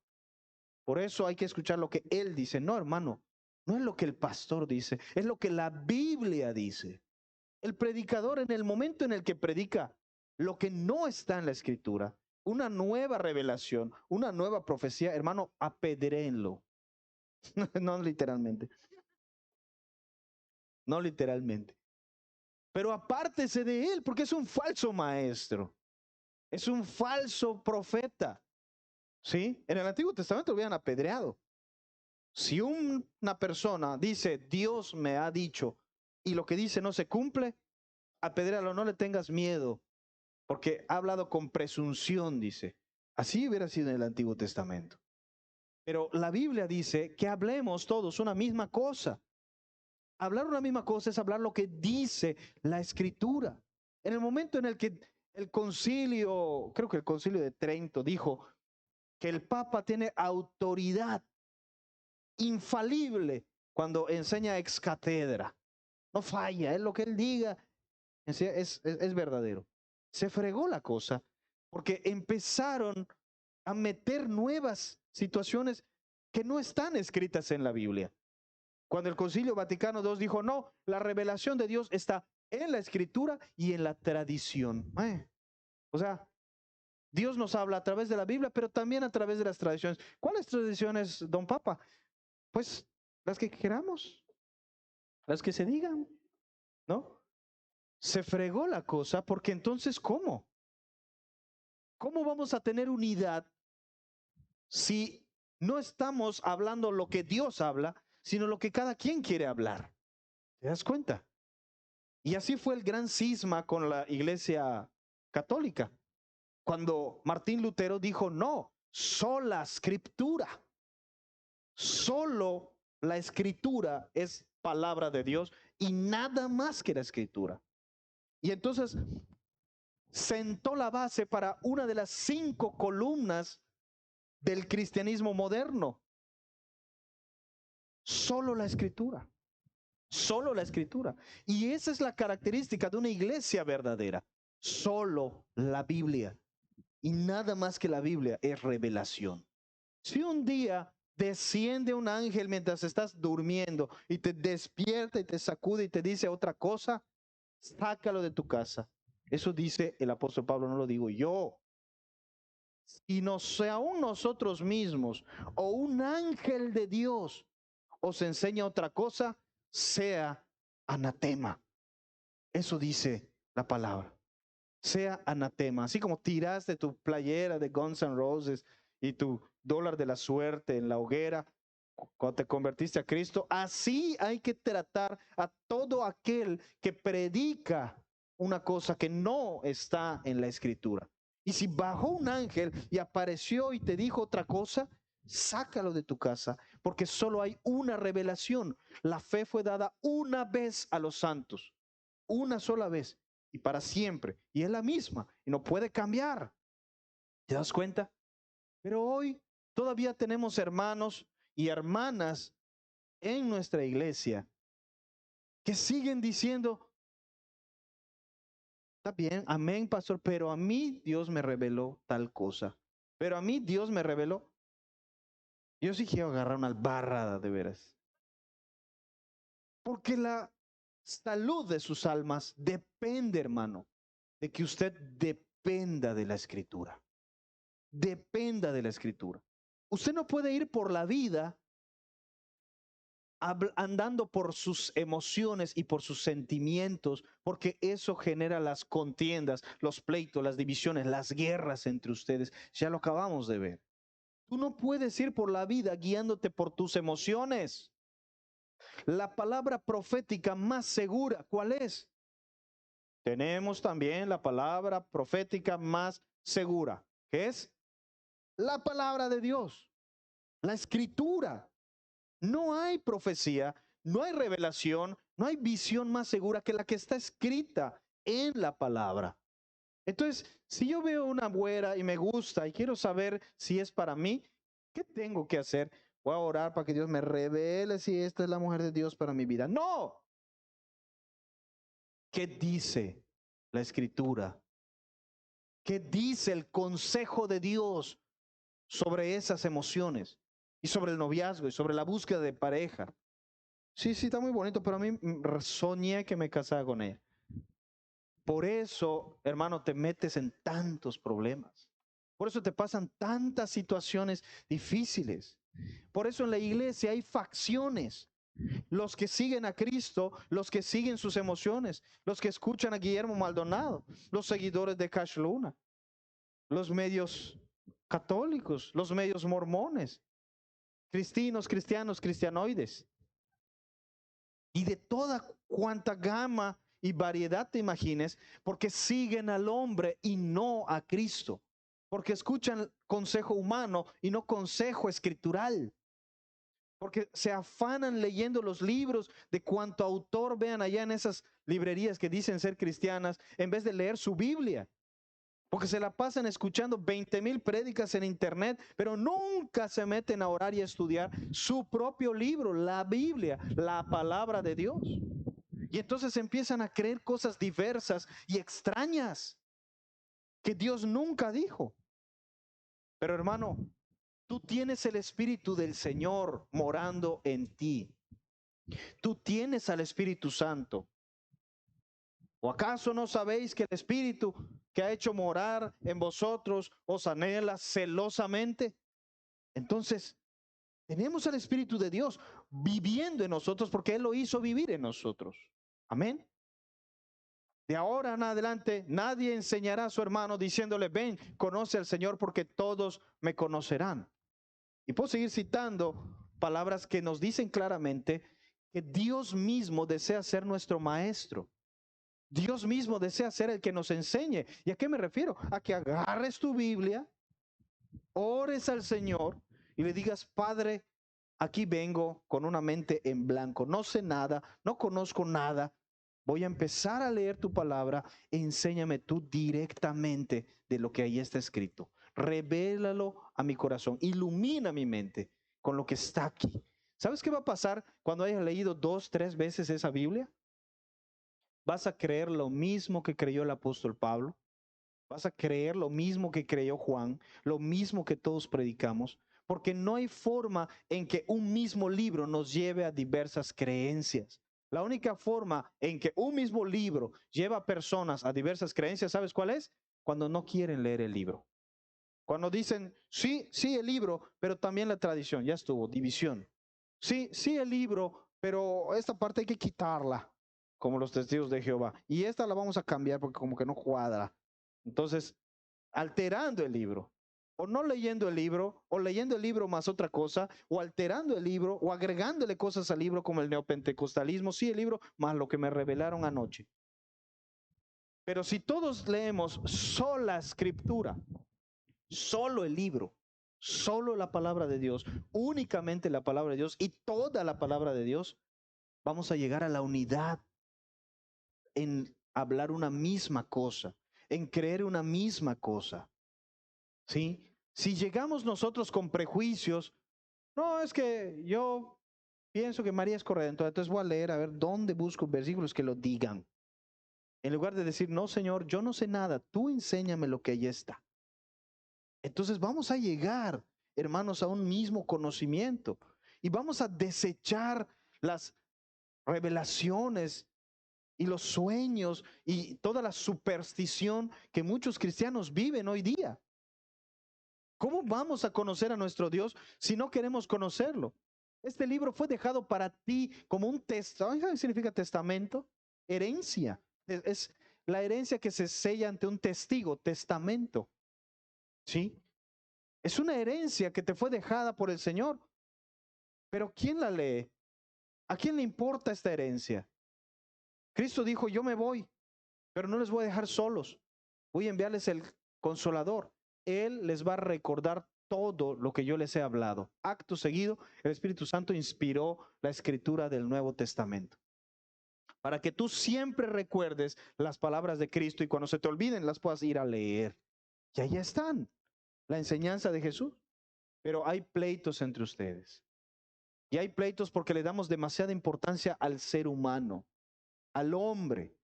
Por eso hay que escuchar lo que él dice. No, hermano, no es lo que el pastor dice, es lo que la Biblia dice. El predicador, en el momento en el que predica lo que no está en la escritura, una nueva revelación, una nueva profecía, hermano, apedréenlo. No literalmente. No literalmente. Pero apártese de él porque es un falso maestro. Es un falso profeta. ¿Sí? En el Antiguo Testamento lo habían apedreado. Si una persona dice, Dios me ha dicho, y lo que dice no se cumple, apedréalo, no le tengas miedo, porque ha hablado con presunción, dice. Así hubiera sido en el Antiguo Testamento. Pero la Biblia dice que hablemos todos una misma cosa. Hablar una misma cosa es hablar lo que dice la Escritura. En el momento en el que el concilio, creo que el concilio de Trento dijo que el Papa tiene autoridad infalible cuando enseña ex cátedra. No falla, es lo que él diga, es verdadero. Se fregó la cosa porque empezaron a meter nuevas situaciones que no están escritas en la Biblia. Cuando el Concilio Vaticano II dijo, no, la revelación de Dios está en la escritura y en la tradición. O sea, Dios nos habla a través de la Biblia, pero también a través de las tradiciones. ¿Cuáles tradiciones, don Papa? Pues las que queramos, las que se digan, ¿no? Se fregó la cosa porque entonces, ¿cómo? ¿Cómo vamos a tener unidad si no estamos hablando lo que Dios habla, sino lo que cada quien quiere hablar? ¿Te das cuenta? Y así fue el gran cisma con la Iglesia Católica, cuando Martín Lutero dijo, no, sola escritura, solo la escritura es palabra de Dios y nada más que la escritura. Y entonces sentó la base para una de las 5 columnas del cristianismo moderno. Solo la escritura. Solo la escritura. Y esa es la característica de una iglesia verdadera. Solo la Biblia. Y nada más que la Biblia es revelación. Si un día desciende un ángel mientras estás durmiendo y te despierta y te sacude y te dice otra cosa, sácalo de tu casa. Eso dice el apóstol Pablo, no lo digo yo. Y no sea aún nosotros mismos o un ángel de Dios os enseña otra cosa, sea anatema. Eso dice la palabra. Sea anatema. Así como tiraste tu playera de Guns N' Roses y tu dólar de la suerte en la hoguera cuando te convertiste a Cristo, así hay que tratar a todo aquel que predica una cosa que no está en la escritura. Y si bajó un ángel y apareció y te dijo otra cosa, sácalo de tu casa, porque solo hay una revelación. La fe fue dada una vez a los santos, una sola vez y para siempre. Y es la misma y no puede cambiar. ¿Te das cuenta? Pero hoy todavía tenemos hermanos y hermanas en nuestra iglesia que siguen diciendo, está bien, amén, pastor, pero a mí Dios me reveló tal cosa. Pero a mí Dios me reveló. Yo sí quiero agarrar una albarrada de veras. Porque la salud de sus almas depende, hermano, de que usted dependa de la escritura. Dependa de la escritura. Usted no puede ir por la vida andando por sus emociones y por sus sentimientos, porque eso genera las contiendas, los pleitos, las divisiones, las guerras entre ustedes. Ya lo acabamos de ver. Tú no puedes ir por la vida guiándote por tus emociones. La palabra profética más segura, ¿cuál es? Tenemos también la palabra profética más segura, que es la palabra de Dios, la escritura. No hay profecía, no hay revelación, no hay visión más segura que la que está escrita en la palabra. Entonces, si yo veo una güera y me gusta y quiero saber si es para mí, ¿qué tengo que hacer? Voy a orar para que Dios me revele si esta es la mujer de Dios para mi vida. No. ¿Qué dice la escritura? ¿Qué dice el consejo de Dios sobre esas emociones y sobre el noviazgo y sobre la búsqueda de pareja? Sí, está muy bonito, pero a mí soñé que me casaba con ella. Por eso, hermano, te metes en tantos problemas. Por eso te pasan tantas situaciones difíciles. Por eso en la iglesia hay facciones. Los que siguen a Cristo, los que siguen sus emociones, los que escuchan a Guillermo Maldonado, los seguidores de Cash Luna, los medios católicos, los medios mormones, cristianos, cristianoides. Y de toda cuanta gama y variedad te imagines, porque siguen al hombre y no a Cristo, porque escuchan consejo humano y no consejo escritural, porque se afanan leyendo los libros de cuanto autor vean allá en esas librerías que dicen ser cristianas, en vez de leer su Biblia. Porque se la pasan escuchando 20,000 prédicas en internet, pero nunca se meten a orar y a estudiar su propio libro, la Biblia, la palabra de Dios. Y entonces empiezan a creer cosas diversas y extrañas que Dios nunca dijo. Pero hermano, tú tienes el Espíritu del Señor morando en ti. Tú tienes al Espíritu Santo. ¿O acaso no sabéis que el Espíritu que ha hecho morar en vosotros os anhela celosamente? Entonces, tenemos al Espíritu de Dios viviendo en nosotros porque Él lo hizo vivir en nosotros. Amén. De ahora en adelante, nadie enseñará a su hermano diciéndole, ven, conoce al Señor porque todos me conocerán. Y puedo seguir citando palabras que nos dicen claramente que Dios mismo desea ser nuestro maestro. Dios mismo desea ser el que nos enseñe. ¿Y a qué me refiero? A que agarres tu Biblia, ores al Señor y le digas, Padre, aquí vengo con una mente en blanco, no sé nada, no conozco nada. Voy a empezar a leer tu palabra. Enséñame tú directamente de lo que ahí está escrito. Revélalo a mi corazón. Ilumina mi mente con lo que está aquí. ¿Sabes qué va a pasar cuando hayas leído 2, 3 veces esa Biblia? Vas a creer lo mismo que creyó el apóstol Pablo. Vas a creer lo mismo que creyó Juan, lo mismo que todos predicamos, porque no hay forma en que un mismo libro nos lleve a diversas creencias. La única forma en que un mismo libro lleva a personas a diversas creencias, ¿sabes cuál es? Cuando no quieren leer el libro. Cuando dicen, sí, sí, el libro, pero también la tradición, ya estuvo, división. Sí, sí, el libro, pero esta parte hay que quitarla, como los testigos de Jehová. Y esta la vamos a cambiar porque como que no cuadra. Entonces, alterando el libro, o no leyendo el libro, o leyendo el libro más otra cosa, o alterando el libro, o agregándole cosas al libro como el neopentecostalismo, sí, el libro, más lo que me revelaron anoche. Pero si todos leemos sola escritura, solo el libro, solo la palabra de Dios, únicamente la palabra de Dios y toda la palabra de Dios, vamos a llegar a la unidad en hablar una misma cosa, en creer una misma cosa. ¿Sí? Si llegamos nosotros con prejuicios, no, es que yo pienso que María es correcta, entonces voy a leer a ver dónde busco versículos que lo digan. En lugar de decir, no, Señor, yo no sé nada, tú enséñame lo que ahí está. Entonces vamos a llegar, hermanos, a un mismo conocimiento y vamos a desechar las revelaciones y los sueños y toda la superstición que muchos cristianos viven hoy día. ¿Cómo vamos a conocer a nuestro Dios si no queremos conocerlo? Este libro fue dejado para ti como un testamento. ¿Sabes qué significa testamento? Herencia. Es la herencia que se sella ante un testigo, testamento. ¿Sí? Es una herencia que te fue dejada por el Señor. Pero ¿quién la lee? ¿A quién le importa esta herencia? Cristo dijo, yo me voy, pero no les voy a dejar solos. Voy a enviarles el consolador. Él les va a recordar todo lo que yo les he hablado. Acto seguido, el Espíritu Santo inspiró la escritura del Nuevo Testamento. Para que tú siempre recuerdes las palabras de Cristo y cuando se te olviden las puedas ir a leer. Y ahí están, la enseñanza de Jesús. Pero hay pleitos entre ustedes. Y hay pleitos porque le damos demasiada importancia al ser humano, al hombre.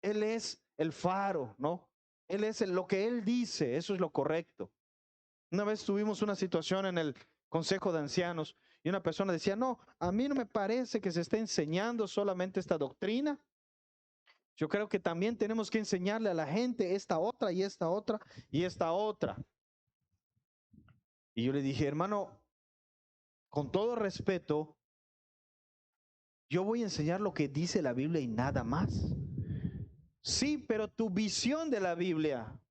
Él es el faro, ¿no? Él es lo que él dice, eso es lo correcto. Una vez tuvimos una situación en el Consejo de Ancianos y una persona decía, no, a mí no me parece que se esté enseñando solamente esta doctrina. Yo creo que también tenemos que enseñarle a la gente esta otra y esta otra y esta otra. Y yo le dije, hermano, con todo respeto, yo voy a enseñar lo que dice la Biblia y nada más. Sí, pero tu visión de la Biblia,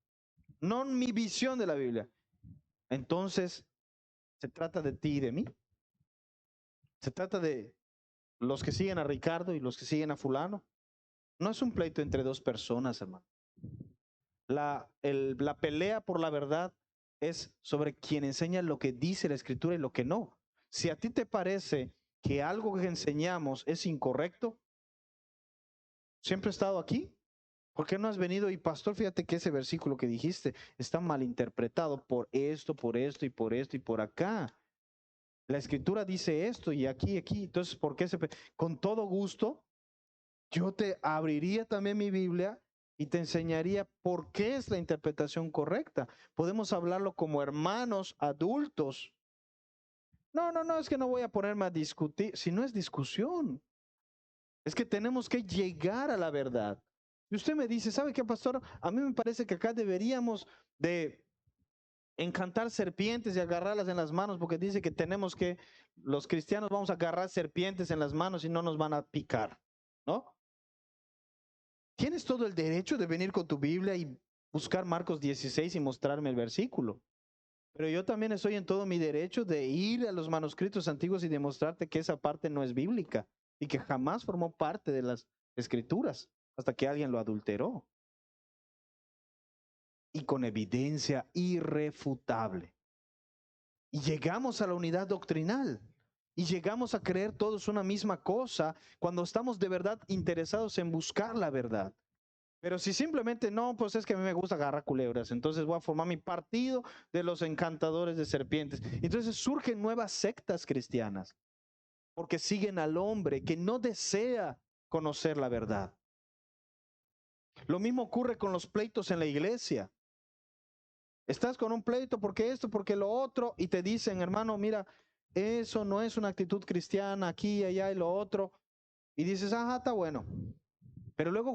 no mi visión de la Biblia. Entonces, se trata de ti y de mí. Se trata de los que siguen a Ricardo y los que siguen a fulano. No es un pleito entre dos personas, hermano. La pelea por la verdad es sobre quien enseña lo que dice la escritura y lo que no. Si a ti te parece que algo que enseñamos es incorrecto, siempre he estado aquí. ¿Por qué no has venido? Y pastor, fíjate que ese versículo que dijiste está mal interpretado por esto, por esto y por esto y por acá. La escritura dice esto y aquí, aquí. Entonces, ¿por qué se... Con todo gusto, yo te abriría también mi Biblia y te enseñaría por qué es la interpretación correcta. Podemos hablarlo como hermanos adultos. No, no, no, es que no voy a ponerme a discutir. Si no es discusión, es que tenemos que llegar a la verdad. Y usted me dice, ¿sabe qué, pastor? A mí me parece que acá deberíamos de encantar serpientes y agarrarlas en las manos, porque dice que tenemos que, los cristianos vamos a agarrar serpientes en las manos y no nos van a picar, ¿no? Tienes todo el derecho de venir con tu Biblia y buscar Marcos 16 y mostrarme el versículo. Pero yo también estoy en todo mi derecho de ir a los manuscritos antiguos y demostrarte que esa parte no es bíblica y que jamás formó parte de las escrituras hasta que alguien lo adulteró. Y con evidencia irrefutable. Y llegamos a la unidad doctrinal. Y llegamos a creer todos una misma cosa cuando estamos de verdad interesados en buscar la verdad. Pero si simplemente no, pues es que a mí me gusta agarrar culebras, entonces voy a formar mi partido de los encantadores de serpientes. Entonces surgen nuevas sectas cristianas porque siguen al hombre que no desea conocer la verdad. Lo mismo ocurre con los pleitos en la iglesia. Estás con un pleito porque esto, porque lo otro, y te dicen, hermano, mira, eso no es una actitud cristiana, aquí, allá y lo otro. Y dices, ajá, está bueno. Pero luego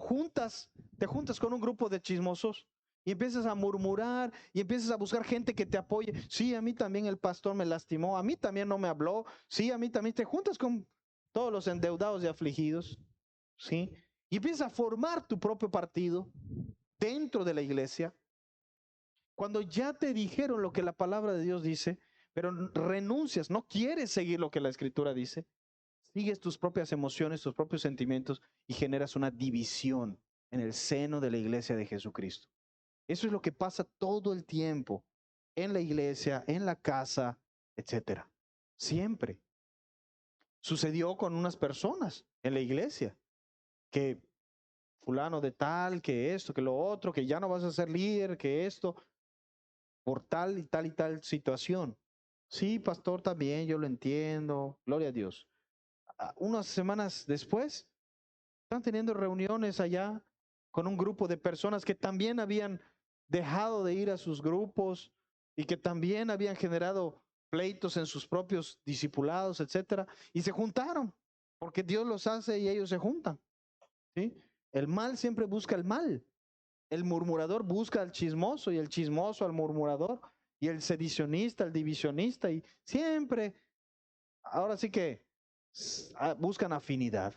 te juntas con un grupo de chismosos y empiezas a murmurar y empiezas a buscar gente que te apoye. Sí, a mí también el pastor me lastimó, a mí también no me habló. Sí, a mí también. Te juntas con todos los endeudados y afligidos, ¿sí? Y empiezas a formar tu propio partido dentro de la iglesia. Cuando ya te dijeron lo que la palabra de Dios dice, pero renuncias, no quieres seguir lo que la escritura dice, sigues tus propias emociones, tus propios sentimientos y generas una división en el seno de la iglesia de Jesucristo. Eso es lo que pasa todo el tiempo en la iglesia, en la casa, etcétera. Siempre. Sucedió con unas personas en la iglesia que fulano de tal, que esto, que lo otro, que ya no vas a ser líder, que esto, por tal y tal y tal situación. Sí, pastor, también yo lo entiendo, gloria a Dios. Unas semanas después, están teniendo reuniones allá con un grupo de personas que también habían dejado de ir a sus grupos y que también habían generado pleitos en sus propios discipulados, etcétera, y se juntaron, porque Dios los hace y ellos se juntan, ¿sí? El mal siempre busca el mal. El murmurador busca al chismoso y el chismoso al murmurador y el sedicionista al divisionista y siempre, ahora sí que buscan afinidad.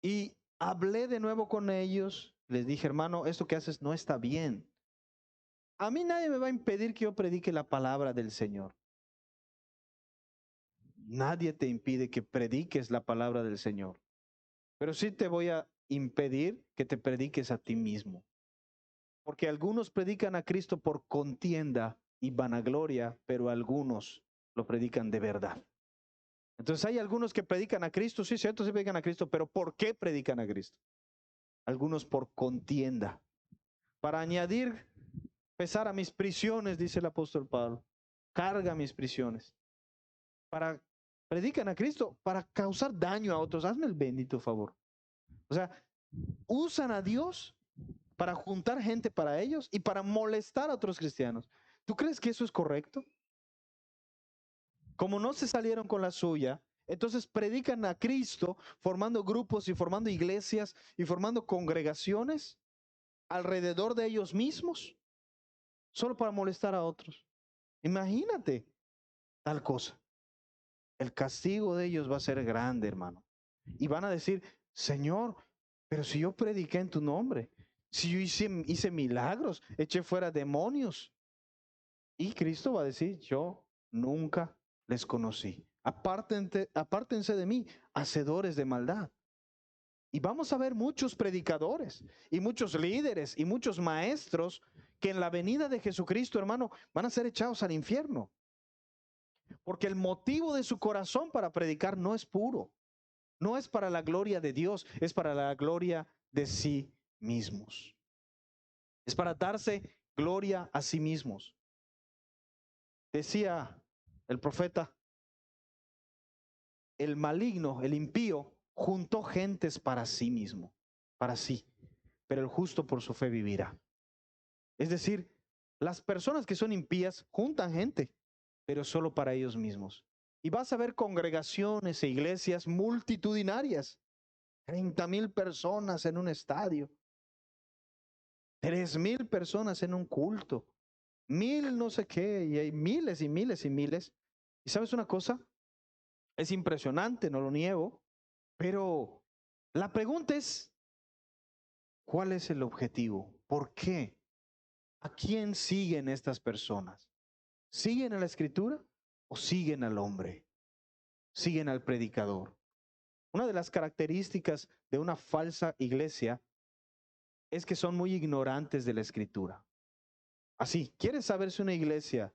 Y hablé de nuevo con ellos, les dije, hermano, esto que haces no está bien. A mí nadie me va a impedir que yo predique la palabra del Señor. Nadie te impide que prediques la palabra del Señor. Pero sí te voy a impedir que te prediques a ti mismo. Porque algunos predican a Cristo por contienda y vanagloria, pero algunos lo predican de verdad. Entonces hay algunos que predican a Cristo, sí, cierto, sí predican a Cristo, pero ¿por qué predican a Cristo? Algunos por contienda. Para añadir pesar a mis prisiones, dice el apóstol Pablo. Carga mis prisiones. Para predican a Cristo para causar daño a otros. Hazme el bendito favor. O sea, usan a Dios para juntar gente para ellos y para molestar a otros cristianos. ¿Tú crees que eso es correcto? Como no se salieron con la suya, entonces predican a Cristo formando grupos y formando iglesias y formando congregaciones alrededor de ellos mismos, solo para molestar a otros. Imagínate tal cosa. El castigo de ellos va a ser grande, hermano. Y van a decir, Señor, pero si yo prediqué en tu nombre, si yo hice milagros, eché fuera demonios. Y Cristo va a decir, yo nunca les conocí. Apártense de mí, hacedores de maldad. Y vamos a ver muchos predicadores y muchos líderes y muchos maestros que en la venida de Jesucristo, hermano, van a ser echados al infierno. Porque el motivo de su corazón para predicar no es puro. No es para la gloria de Dios, es para la gloria de sí mismos. Es para darse gloria a sí mismos. Decía el profeta, el maligno, el impío, juntó gentes para sí mismo, para sí, pero el justo por su fe vivirá. Es decir, las personas que son impías juntan gente, pero solo para ellos mismos. Y vas a ver congregaciones e iglesias multitudinarias, 30,000 personas en un estadio, 3,000 personas en un culto, 1,000 no sé qué, y hay miles y miles y miles. ¿Y sabes una cosa? Es impresionante, no lo niego, pero la pregunta es, ¿cuál es el objetivo? ¿Por qué? ¿A quién siguen estas personas? ¿Siguen a la escritura o siguen al hombre? ¿Siguen al predicador? Una de las características de una falsa iglesia es que son muy ignorantes de la escritura. Así, ¿quieres saber si una iglesia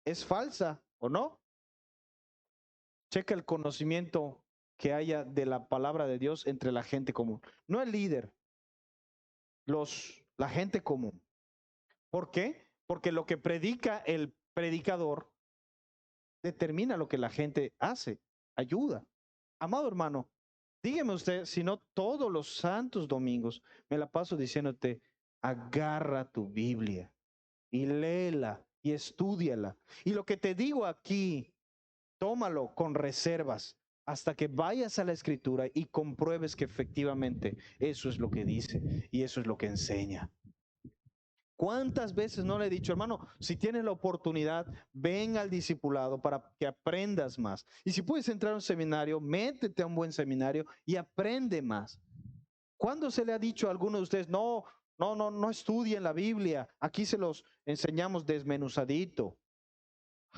es falsa o no? Checa el conocimiento que haya de la palabra de Dios entre la gente común. No el líder, la gente común. ¿Por qué? Porque lo que predica el predicador determina lo que la gente hace, ayuda. Amado hermano, dígame usted, si no todos los santos domingos me la paso diciéndote, agarra tu Biblia y léela y estúdiala. Y lo que te digo aquí, tómalo con reservas hasta que vayas a la escritura y compruebes que efectivamente eso es lo que dice y eso es lo que enseña. ¿Cuántas veces no le he dicho, hermano, si tienes la oportunidad, ven al discipulado para que aprendas más? Y si puedes entrar a un seminario, métete a un buen seminario y aprende más. ¿Cuándo se le ha dicho a alguno de ustedes, no estudien la Biblia, aquí se los enseñamos desmenuzadito?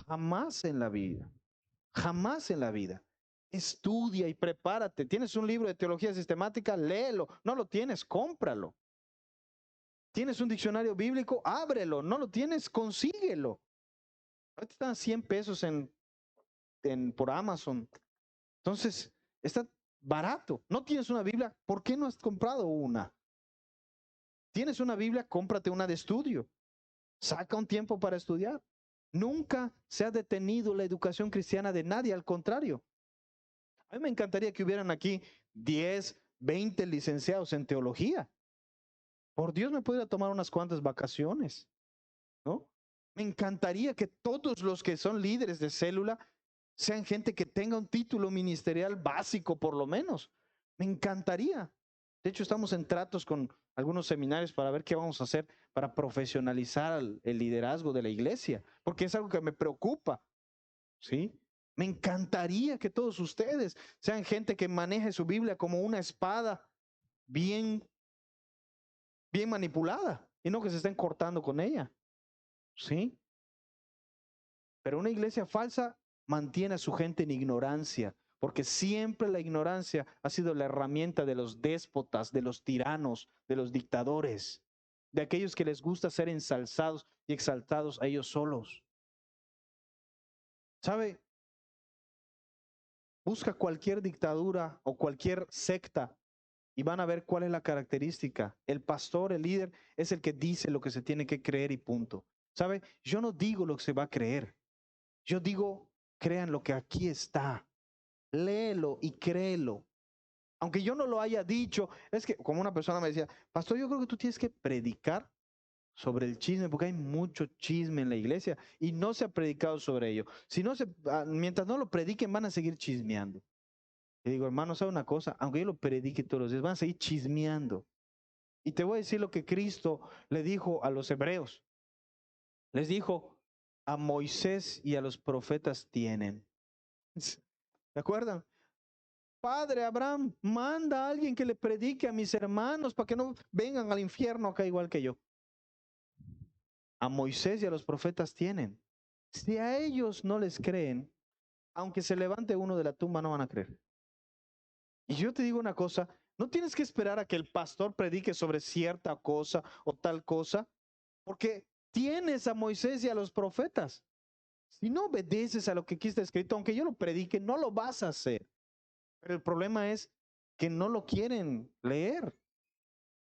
Jamás en la vida, jamás en la vida. Estudia y prepárate. ¿Tienes un libro de teología sistemática? Léelo. No lo tienes, cómpralo. ¿Tienes un diccionario bíblico? Ábrelo. No lo tienes, consíguelo. Ahorita están 100 pesos por Amazon. Entonces, está barato. ¿No tienes una Biblia? ¿Por qué no has comprado una? ¿Tienes una Biblia? Cómprate una de estudio. Saca un tiempo para estudiar. Nunca se ha detenido la educación cristiana de nadie, al contrario. A mí me encantaría que hubieran aquí 10, 20 licenciados en teología. Por Dios, me podría tomar unas cuantas vacaciones, ¿no? Me encantaría que todos los que son líderes de célula sean gente que tenga un título ministerial básico, por lo menos. Me encantaría. De hecho, estamos en tratos con algunos seminarios para ver qué vamos a hacer para profesionalizar el liderazgo de la iglesia, porque es algo que me preocupa, ¿sí? Me encantaría que todos ustedes sean gente que maneje su Biblia como una espada bien, bien manipulada y no que se estén cortando con ella, ¿sí? Pero una iglesia falsa mantiene a su gente en ignorancia, porque siempre la ignorancia ha sido la herramienta de los déspotas, de los tiranos, de los dictadores, de aquellos que les gusta ser ensalzados y exaltados a ellos solos. ¿Sabe? Busca cualquier dictadura o cualquier secta y van a ver cuál es la característica. El pastor, el líder, es el que dice lo que se tiene que creer y punto. ¿Sabe? Yo no digo lo que se va a creer. Yo digo, crean lo que aquí está. Léelo y créelo. Aunque yo no lo haya dicho, es que como una persona me decía, pastor, yo creo que tú tienes que predicar sobre el chisme, porque hay mucho chisme en la iglesia y no se ha predicado sobre ello. Si no se, mientras no lo prediquen, van a seguir chismeando. Le digo, hermano, ¿sabe una cosa? Aunque yo lo predique todos los días, van a seguir chismeando. Y te voy a decir lo que Cristo le dijo a los hebreos. Les dijo, a Moisés y a los profetas tienen. ¿Se acuerdan? Padre Abraham, manda a alguien que le predique a mis hermanos para que no vengan al infierno acá igual que yo. A Moisés y a los profetas tienen. Si a ellos no les creen, aunque se levante uno de la tumba, no van a creer. Y yo te digo una cosa, no tienes que esperar a que el pastor predique sobre cierta cosa o tal cosa, porque tienes a Moisés y a los profetas. Si no obedeces a lo que aquí está escrito, aunque yo lo predique, no lo vas a hacer. Pero el problema es que no lo quieren leer.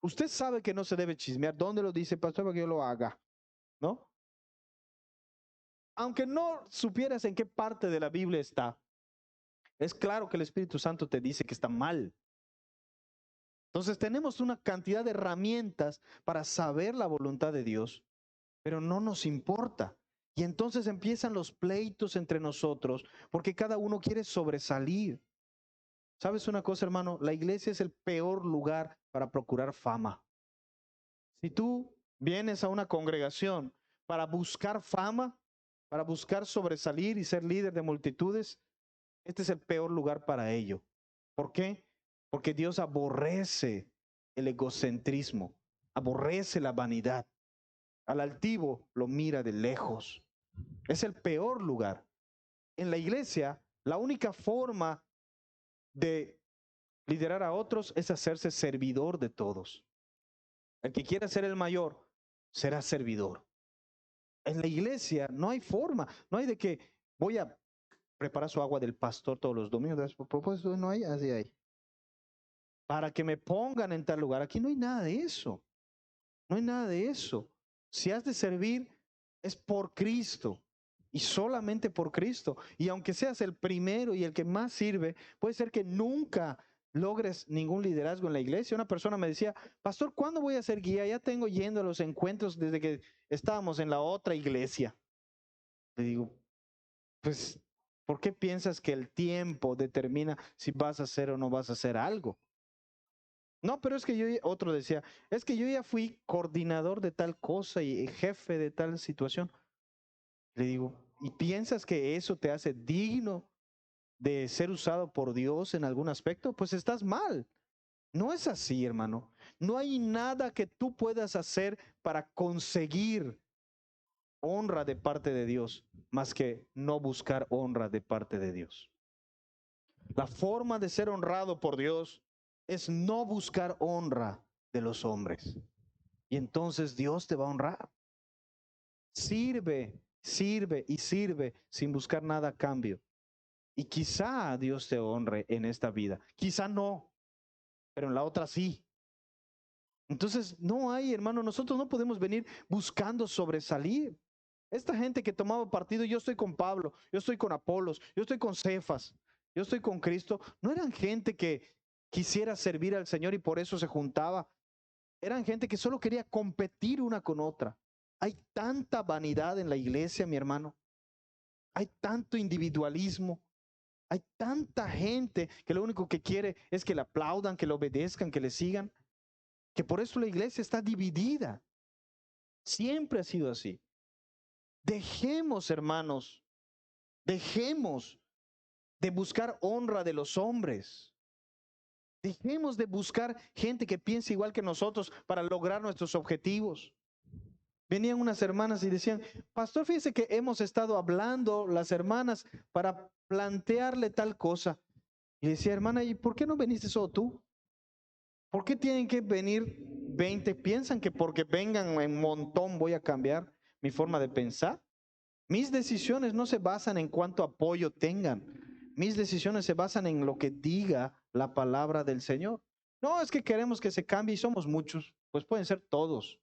Usted sabe que no se debe chismear. ¿Dónde lo dice, pastor, para que yo lo haga? ¿No? Aunque no supieras en qué parte de la Biblia está, es claro que el Espíritu Santo te dice que está mal. Entonces tenemos una cantidad de herramientas para saber la voluntad de Dios, pero no nos importa. Y entonces empiezan los pleitos entre nosotros, porque cada uno quiere sobresalir. ¿Sabes una cosa, hermano? La iglesia es el peor lugar para procurar fama. Si tú vienes a una congregación para buscar fama, para buscar sobresalir y ser líder de multitudes, este es el peor lugar para ello. ¿Por qué? Porque Dios aborrece el egocentrismo, aborrece la vanidad. Al altivo lo mira de lejos. Es el peor lugar. En la iglesia, la única forma de liderar a otros es hacerse servidor de todos. El que quiera ser el mayor será servidor. En la iglesia no hay forma, no hay de que voy a prepara su agua del pastor todos los domingos. Por propósito, no hay, así hay. Para que me pongan en tal lugar. Aquí no hay nada de eso. No hay nada de eso. Si has de servir, es por Cristo y solamente por Cristo. Y aunque seas el primero y el que más sirve, puede ser que nunca logres ningún liderazgo en la iglesia. Una persona me decía, pastor, ¿cuándo voy a ser guía? Ya tengo yendo a los encuentros desde que estábamos en la otra iglesia. Le digo, pues, ¿por qué piensas que el tiempo determina si vas a hacer o no vas a hacer algo? No, pero es que otro decía, es que yo ya fui coordinador de tal cosa y jefe de tal situación. Le digo, ¿y piensas que eso te hace digno de ser usado por Dios en algún aspecto? Pues estás mal. No es así, hermano. No hay nada que tú puedas hacer para conseguir honra de parte de Dios, más que no buscar honra de parte de Dios. La forma de ser honrado por Dios es no buscar honra de los hombres. Y entonces Dios te va a honrar. Sirve, sirve y sirve sin buscar nada a cambio. Y quizá Dios te honre en esta vida. Quizá no, pero en la otra sí. Entonces, no hay, hermano, nosotros no podemos venir buscando sobresalir. Esta gente que tomaba partido, yo estoy con Pablo, yo estoy con Apolos, yo estoy con Cefas, yo estoy con Cristo, no eran gente que quisiera servir al Señor y por eso se juntaba. Eran gente que solo quería competir una con otra. Hay tanta vanidad en la iglesia, mi hermano. Hay tanto individualismo. Hay tanta gente que lo único que quiere es que le aplaudan, que le obedezcan, que le sigan, que por eso la iglesia está dividida. Siempre ha sido así. Dejemos, hermanos, dejemos de buscar honra de los hombres. Dejemos de buscar gente que piense igual que nosotros para lograr nuestros objetivos. Venían unas hermanas y decían, pastor, fíjese que hemos estado hablando las hermanas para plantearle tal cosa. Y decía, hermana, ¿y por qué no veniste solo tú? ¿Por qué tienen que venir 20? ¿Piensan que porque vengan en montón voy a cambiar mi forma de pensar? Mis decisiones no se basan en cuánto apoyo tengan. Mis decisiones se basan en lo que diga la palabra del Señor. No, es que queremos que se cambie y somos muchos. Pues pueden ser todos.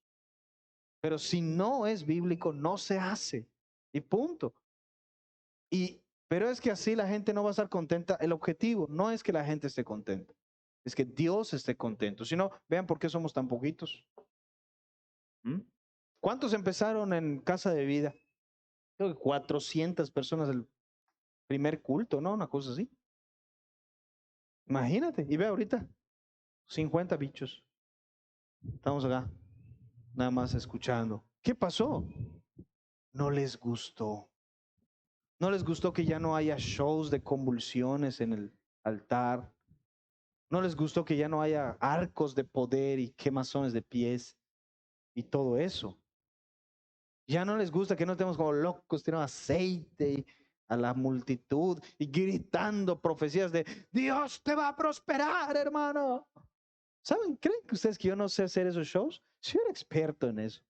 Pero si no es bíblico, no se hace. Y punto. Pero es que así la gente no va a estar contenta. El objetivo no es que la gente esté contenta. Es que Dios esté contento. Si no, vean por qué somos tan poquitos. ¿Mm? ¿Cuántos empezaron en Casa de Vida? Creo que 400 personas el primer culto, ¿no? Una cosa así. Imagínate. Y ve ahorita, 50 bichos. Estamos acá, nada más escuchando. ¿Qué pasó? No les gustó. No les gustó que ya no haya shows de convulsiones en el altar. No les gustó que ya no haya arcos de poder y quemazones de pies y todo eso. Ya no les gusta que no estemos como locos, tirando aceite a la multitud y gritando profecías de Dios te va a prosperar, hermano. ¿Saben? ¿Creen que ustedes que yo no sé hacer esos shows? Soy un experto en eso.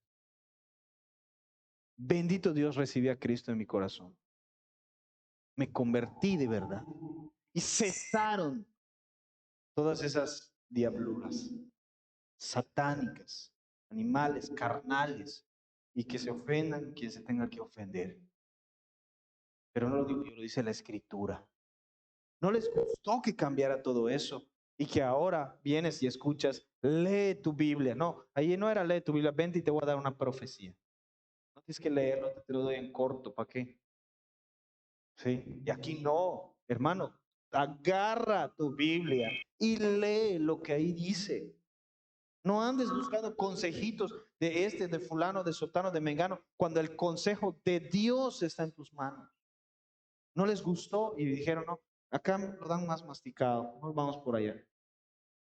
Bendito Dios, recibí a Cristo en mi corazón. Me convertí de verdad. Y cesaron todas esas diabluras satánicas, animales, carnales, y que se ofendan quien se tenga que ofender. Pero no lo digo yo, lo dice la Escritura. No les gustó que cambiara todo eso y que ahora vienes y escuchas, lee tu Biblia. No, ahí no era lee tu Biblia, vente y te voy a dar una profecía. No tienes que leerlo, te lo doy en corto, ¿para qué? Sí, y aquí no, hermano, agarra tu Biblia y lee lo que ahí dice. No andes buscando consejitos de de fulano, de sotano, de mengano, cuando el consejo de Dios está en tus manos. No les gustó y dijeron, no, acá me lo dan más masticado, nos vamos por allá.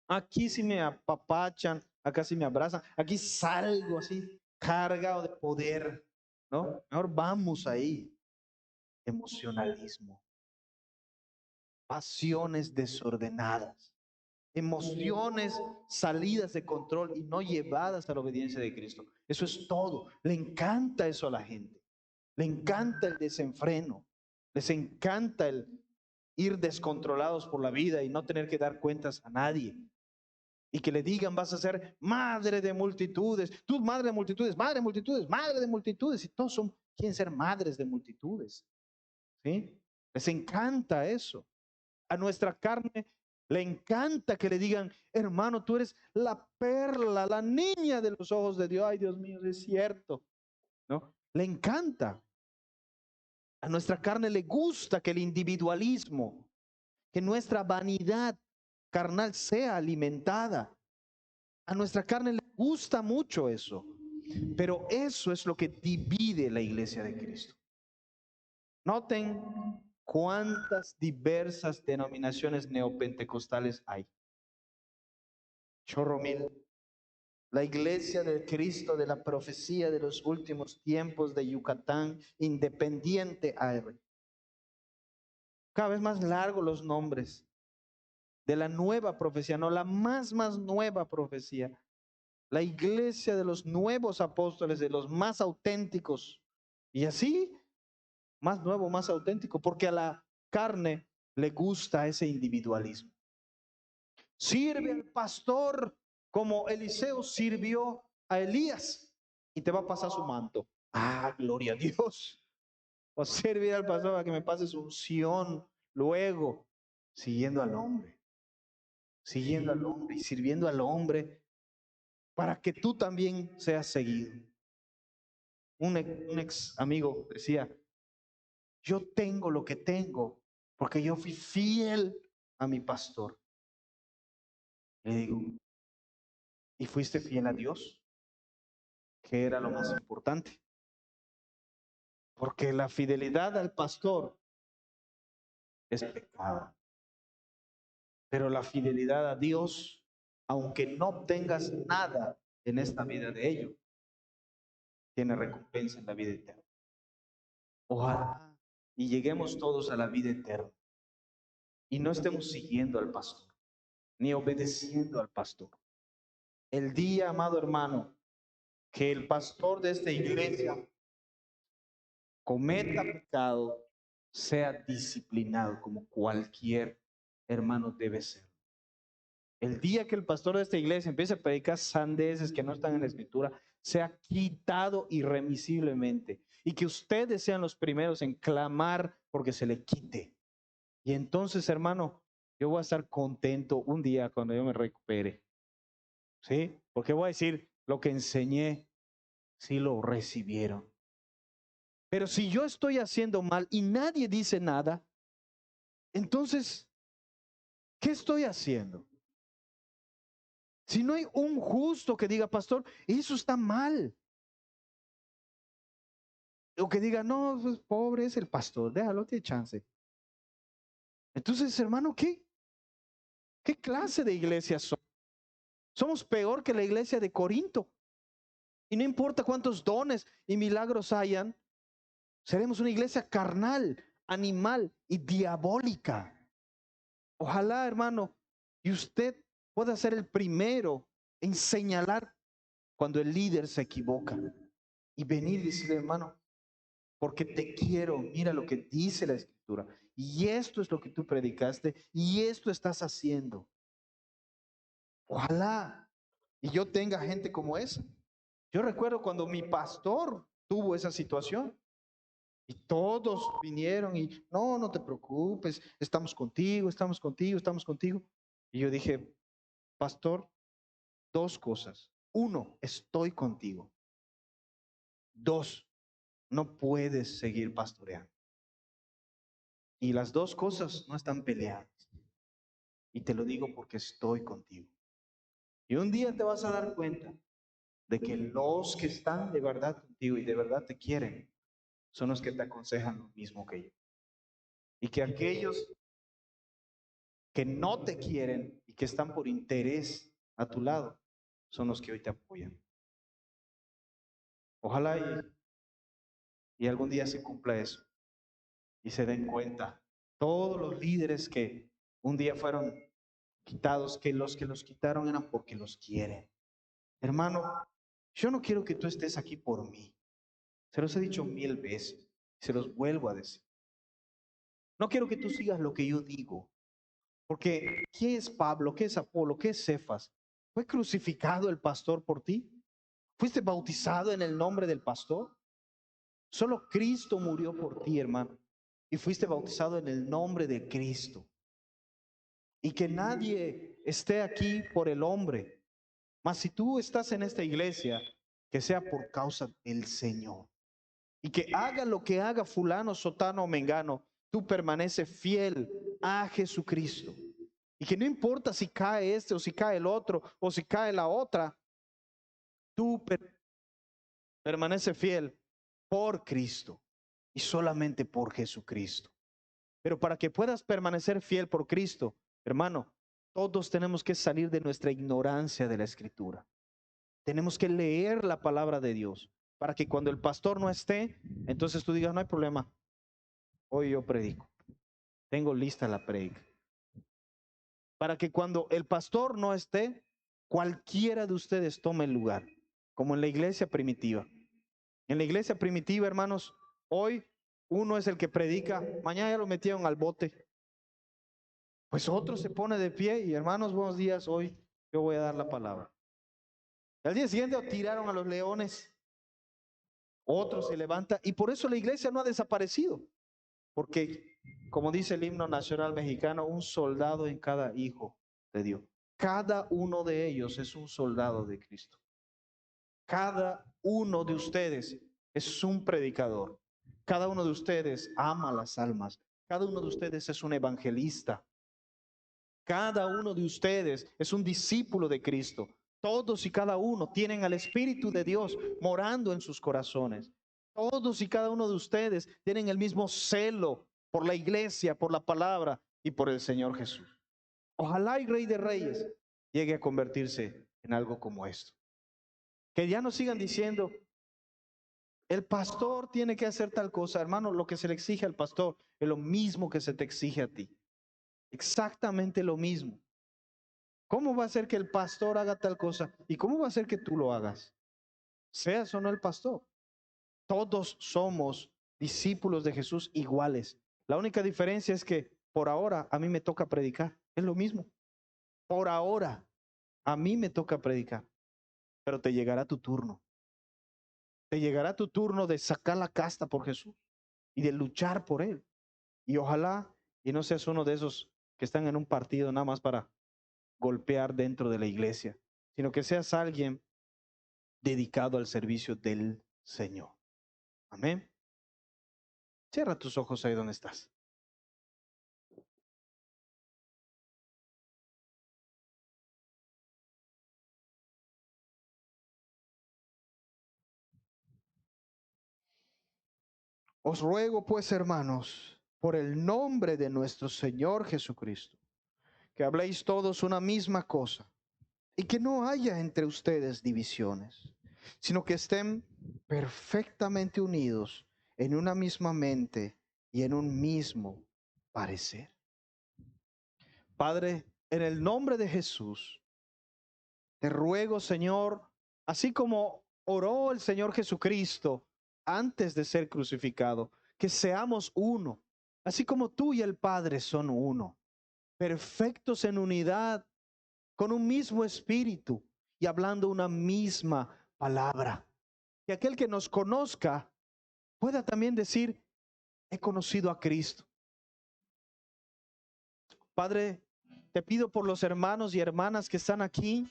Aquí sí me apapachan, acá sí me abrazan, aquí salgo así, cargado de poder, ¿no? Mejor vamos ahí. Emocionalismo, pasiones desordenadas, emociones salidas de control y no llevadas a la obediencia de Cristo. Eso es todo. Le encanta eso a la gente. Le encanta el desenfreno. Les encanta el ir descontrolados por la vida y no tener que dar cuentas a nadie. Y que le digan, vas a ser madre de multitudes, tú madre de multitudes, madre de multitudes, madre de multitudes. Y todos quieren ser madres de multitudes. ¿Sí? Les encanta eso. A nuestra carne le encanta que le digan, hermano, tú eres la perla, la niña de los ojos de Dios. Ay, Dios mío, es cierto, ¿no? Le encanta. A nuestra carne le gusta que el individualismo, que nuestra vanidad carnal sea alimentada. A nuestra carne le gusta mucho eso. Pero eso es lo que divide la iglesia de Cristo. Noten cuántas diversas denominaciones neopentecostales hay. Chorro mil. La iglesia del Cristo de la profecía de los últimos tiempos de Yucatán, Independiente AR. Cada vez más largos los nombres de la nueva profecía, no la más nueva profecía. La iglesia de los nuevos apóstoles, de los más auténticos. Y así, más nuevo, más auténtico, porque a la carne le gusta ese individualismo. Sirve al pastor como Eliseo sirvió a Elías y te va a pasar su manto. Ah, gloria a Dios. O servir al pastor para que me pase su unción luego, siguiendo al hombre y sirviendo al hombre para que tú también seas seguido. Un ex amigo decía, yo tengo lo que tengo porque yo fui fiel a mi pastor. Le digo, ¿y fuiste fiel a Dios? Que era lo más importante. Porque la fidelidad al pastor es pecado. Pero la fidelidad a Dios, aunque no obtengas nada en esta vida de ello, tiene recompensa en la vida eterna. Ojalá y lleguemos todos a la vida eterna y no estemos siguiendo al pastor, ni obedeciendo al pastor. El día, amado hermano, que el pastor de esta iglesia cometa pecado, sea disciplinado como cualquier hermano debe ser. El día que el pastor de esta iglesia empiece a predicar sandeces que no están en la escritura, sea quitado irremisiblemente y que ustedes sean los primeros en clamar porque se le quite. Y entonces, hermano, yo voy a estar contento un día cuando yo me recupere. ¿Sí? Porque voy a decir, lo que enseñé, sí lo recibieron. Pero si yo estoy haciendo mal y nadie dice nada, entonces, ¿qué estoy haciendo? Si no hay un justo que diga, pastor, eso está mal. O que diga, no, pues pobre es el pastor, déjalo, tiene chance. Entonces, hermano, ¿qué clase de iglesia somos? Somos peor que la iglesia de Corinto. Y no importa cuántos dones y milagros hayan, seremos una iglesia carnal, animal y diabólica. Ojalá, hermano, y usted pueda ser el primero en señalar cuando el líder se equivoca y venir y decirle, hermano, porque te quiero, mira lo que dice la escritura. Y esto es lo que tú predicaste y esto estás haciendo. Ojalá y yo tenga gente como esa. Yo recuerdo cuando mi pastor tuvo esa situación y todos vinieron y no te preocupes, estamos contigo, estamos contigo, estamos contigo. Y yo dije, pastor, dos cosas. Uno, estoy contigo. Dos, no puedes seguir pastoreando. Y las dos cosas no están peleadas. Y te lo digo porque estoy contigo. Y un día te vas a dar cuenta de que los que están de verdad contigo y de verdad te quieren son los que te aconsejan lo mismo que yo. Y que aquellos que no te quieren y que están por interés a tu lado son los que hoy te apoyan. Ojalá y algún día se cumpla eso y se den cuenta todos los líderes que un día fueron quitados, que los quitaron eran porque los quieren. Hermano, yo no quiero que tú estés aquí por mí. Se los he dicho 1000 veces. Se los vuelvo a decir. No quiero que tú sigas lo que yo digo. Porque ¿qué es Pablo? ¿Qué es Apolo? ¿Qué es Cefas? ¿Fue crucificado el pastor por ti? ¿Fuiste bautizado en el nombre del pastor? Solo Cristo murió por ti, hermano. Y fuiste bautizado en el nombre de Cristo. Y que nadie esté aquí por el hombre. Mas si tú estás en esta iglesia, que sea por causa del Señor. Y que haga lo que haga fulano, sotano o mengano, tú permaneces fiel a Jesucristo. Y que no importa si cae este o si cae el otro o si cae la otra, tú permaneces fiel por Cristo y solamente por Jesucristo. Pero para que puedas permanecer fiel por Cristo, hermano, todos tenemos que salir de nuestra ignorancia de la Escritura. Tenemos que leer la palabra de Dios para que cuando el pastor no esté, entonces tú digas, no hay problema, hoy yo predico, tengo lista la predica. Para que cuando el pastor no esté, cualquiera de ustedes tome el lugar, como en la iglesia primitiva. En la iglesia primitiva, hermanos, hoy uno es el que predica, mañana ya lo metieron al bote. Pues otro se pone de pie y hermanos, buenos días, hoy yo voy a dar la palabra. Al día siguiente tiraron a los leones, otro se levanta y por eso la iglesia no ha desaparecido. Porque, como dice el himno nacional mexicano, un soldado en cada hijo de Dios. Cada uno de ellos es un soldado de Cristo. Cada uno de ustedes es un predicador. Cada uno de ustedes ama las almas. Cada uno de ustedes es un evangelista. Cada uno de ustedes es un discípulo de Cristo. Todos y cada uno tienen al Espíritu de Dios morando en sus corazones. Todos y cada uno de ustedes tienen el mismo celo por la iglesia, por la palabra y por el Señor Jesús. Ojalá el Rey de Reyes llegue a convertirse en algo como esto. Que ya no sigan diciendo, el pastor tiene que hacer tal cosa. Hermano, lo que se le exige al pastor es lo mismo que se te exige a ti. Exactamente lo mismo. ¿Cómo va a ser que el pastor haga tal cosa? ¿Y cómo va a ser que tú lo hagas? Seas o no el pastor. Todos somos discípulos de Jesús iguales. La única diferencia es que por ahora a mí me toca predicar. Es lo mismo. Por ahora a mí me toca predicar. Pero te llegará tu turno. Te llegará tu turno de sacar la casta por Jesús y de luchar por Él. Y ojalá y no seas uno de esos que están en un partido nada más para golpear dentro de la iglesia, sino que seas alguien dedicado al servicio del Señor. Amén. Cierra tus ojos ahí donde estás. Os ruego pues, hermanos, por el nombre de nuestro Señor Jesucristo, que habléis todos una misma cosa y que no haya entre ustedes divisiones, sino que estén perfectamente unidos en una misma mente y en un mismo parecer. Padre, en el nombre de Jesús, te ruego, Señor, así como oró el Señor Jesucristo antes de ser crucificado, que seamos uno, así como tú y el Padre son uno, perfectos en unidad, con un mismo espíritu y hablando una misma palabra. Que aquel que nos conozca pueda también decir, he conocido a Cristo. Padre, te pido por los hermanos y hermanas que están aquí.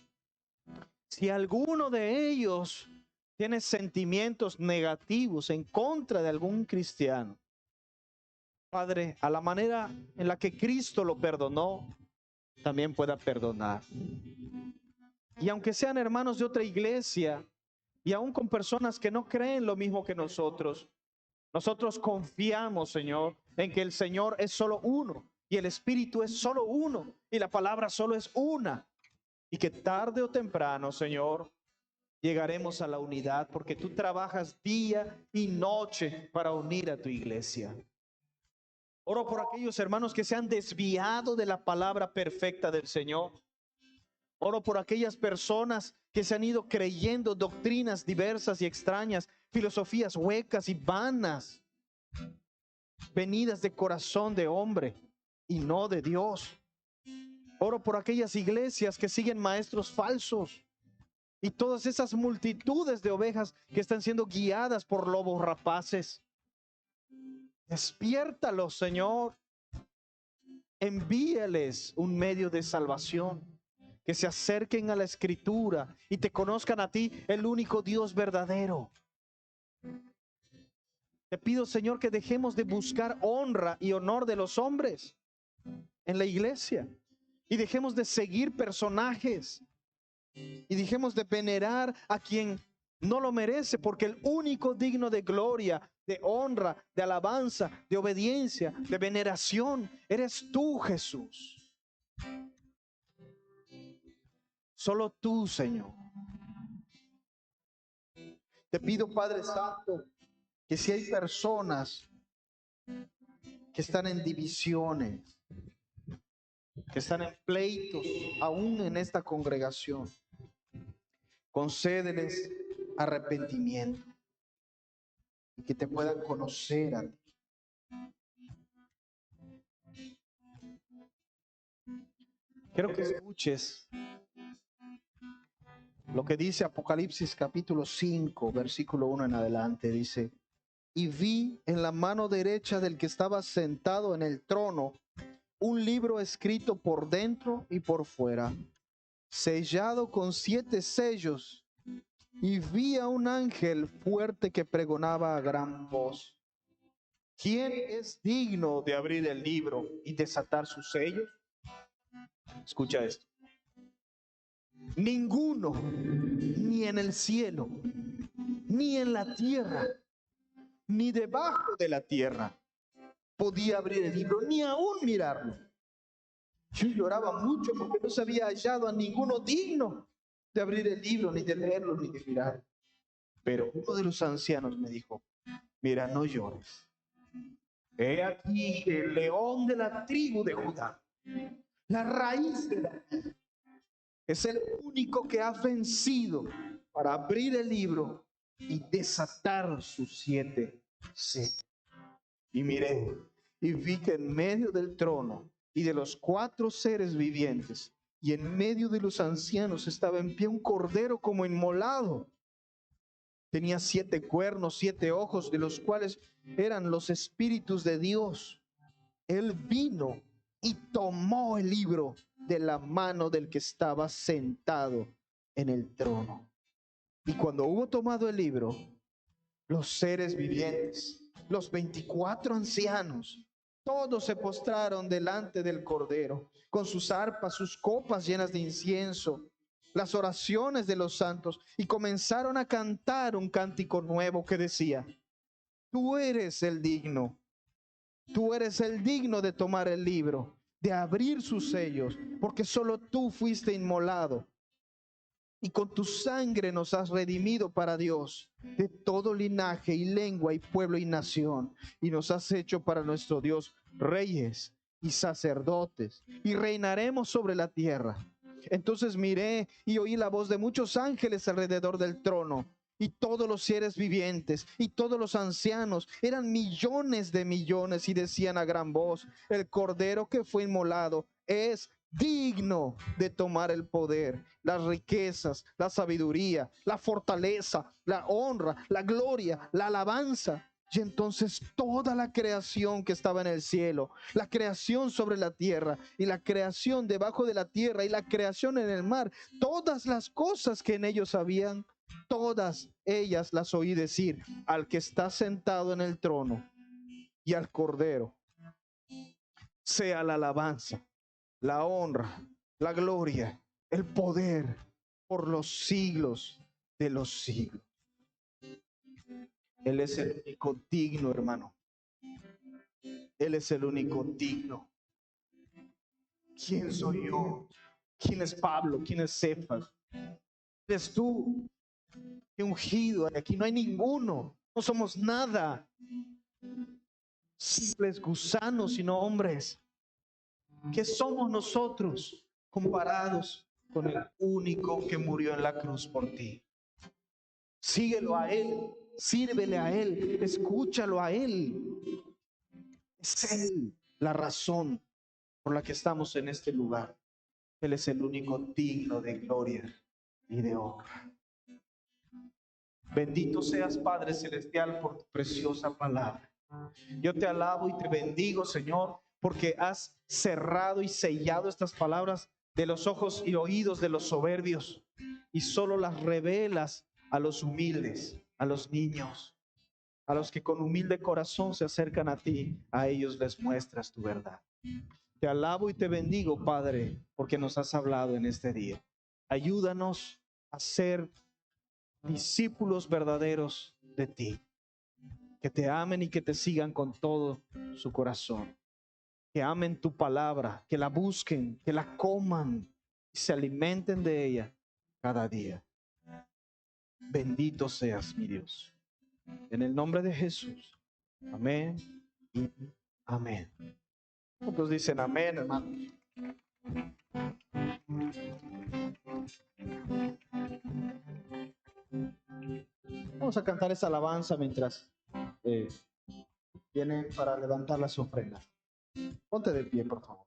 Si alguno de ellos tiene sentimientos negativos en contra de algún cristiano, Padre, a la manera en la que Cristo lo perdonó, también pueda perdonar. Y aunque sean hermanos de otra iglesia, y aún con personas que no creen lo mismo que nosotros confiamos, Señor, en que el Señor es solo uno, y el Espíritu es solo uno, y la palabra solo es una. Y que tarde o temprano, Señor, llegaremos a la unidad, porque tú trabajas día y noche para unir a tu iglesia. Oro por aquellos hermanos que se han desviado de la palabra perfecta del Señor. Oro por aquellas personas que se han ido creyendo doctrinas diversas y extrañas, filosofías huecas y vanas. venidas de corazón de hombre y no de Dios. Oro por aquellas iglesias que siguen maestros falsos y todas esas multitudes de ovejas que están siendo guiadas por lobos rapaces. Despiértalos, Señor. Envíales un medio de salvación, que se acerquen a la Escritura y te conozcan a ti, el único Dios verdadero. Te pido, Señor, que dejemos de buscar honra y honor de los hombres en la iglesia y dejemos de seguir personajes y dejemos de venerar a quien no lo merece, porque el único digno de gloria, de honra, de alabanza, de obediencia, de veneración, eres tú, Jesús. Solo tú, Señor. Te pido, Padre Santo, que si hay personas que están en divisiones, que están en pleitos, aún en esta congregación, concédeles arrepentimiento y que te puedan conocer a ti. Quiero que escuches lo que dice Apocalipsis capítulo 5, versículo 1 en adelante. Dice: y vi en la mano derecha del que estaba sentado en el trono un libro escrito por dentro y por fuera, sellado con 7 sellos, y vi a un ángel fuerte que pregonaba a gran voz: ¿quién es digno de abrir el libro y desatar sus sellos? Escucha esto. Ninguno, ni en el cielo, ni en la tierra, ni debajo de la tierra, podía abrir el libro, ni aún mirarlo. Yo lloraba mucho porque no se había hallado a ninguno digno de abrir el libro, ni de leerlo, ni de mirarlo. Pero uno de los ancianos me dijo: mira, no llores. He aquí el león de la tribu de Judá, la raíz de la vida, es el único que ha vencido para abrir el libro y desatar sus 7 sellos. Y miré y vi que en medio del trono y de los 4 seres vivientes y en medio de los ancianos estaba en pie un cordero como inmolado. Tenía 7 cuernos, 7 ojos, de los cuales eran los espíritus de Dios. Él vino y tomó el libro de la mano del que estaba sentado en el trono. Y cuando hubo tomado el libro, los seres vivientes, los 24 ancianos, todos se postraron delante del Cordero, con sus arpas, sus copas llenas de incienso, las oraciones de los santos, y comenzaron a cantar un cántico nuevo que decía: tú eres el digno. Tú eres el digno de tomar el libro, de abrir sus sellos, porque solo tú fuiste inmolado. Y con tu sangre nos has redimido para Dios de todo linaje y lengua y pueblo y nación. Y nos has hecho para nuestro Dios reyes y sacerdotes, y reinaremos sobre la tierra. Entonces miré y oí la voz de muchos ángeles alrededor del trono, y todos los seres vivientes y todos los ancianos, eran millones de millones, y decían a gran voz: el cordero que fue inmolado es digno de tomar el poder, las riquezas, la sabiduría, la fortaleza, la honra, la gloria, la alabanza. Y entonces toda la creación que estaba en el cielo, la creación sobre la tierra y la creación debajo de la tierra y la creación en el mar, todas las cosas que en ellos habían, todas ellas las oí decir: al que está sentado en el trono y al Cordero sea la alabanza, la honra, la gloria, el poder por los siglos de los siglos. Él es el único digno, hermano. Él es el único digno. ¿Quién soy yo? ¿Quién es Pablo? ¿Quién es Cefas? ¿Eres tú? ¿Qué ungido? Aquí no hay ninguno. No somos nada. Simples gusanos y no hombres. ¿Qué somos nosotros comparados con el único que murió en la cruz por ti? Síguelo a Él, sírvele a Él, escúchalo a Él. Es Él la razón por la que estamos en este lugar. Él es el único digno de gloria y de honra. Bendito seas, Padre Celestial, por tu preciosa palabra. Yo te alabo y te bendigo, Señor, porque has cerrado y sellado estas palabras de los ojos y oídos de los soberbios y solo las revelas a los humildes, a los niños, a los que con humilde corazón se acercan a ti. A ellos les muestras tu verdad. Te alabo y te bendigo, Padre, porque nos has hablado en este día. Ayúdanos a ser discípulos verdaderos de ti, que te amen y que te sigan con todo su corazón, que amen tu palabra, que la busquen, que la coman y se alimenten de ella cada día. Bendito seas, mi Dios. En el nombre de Jesús. Amén y amén. ¿Cuántos dicen amén, hermanos? Vamos a cantar esa alabanza mientras vienen para levantar las ofrendas. Ponte de pie, por favor.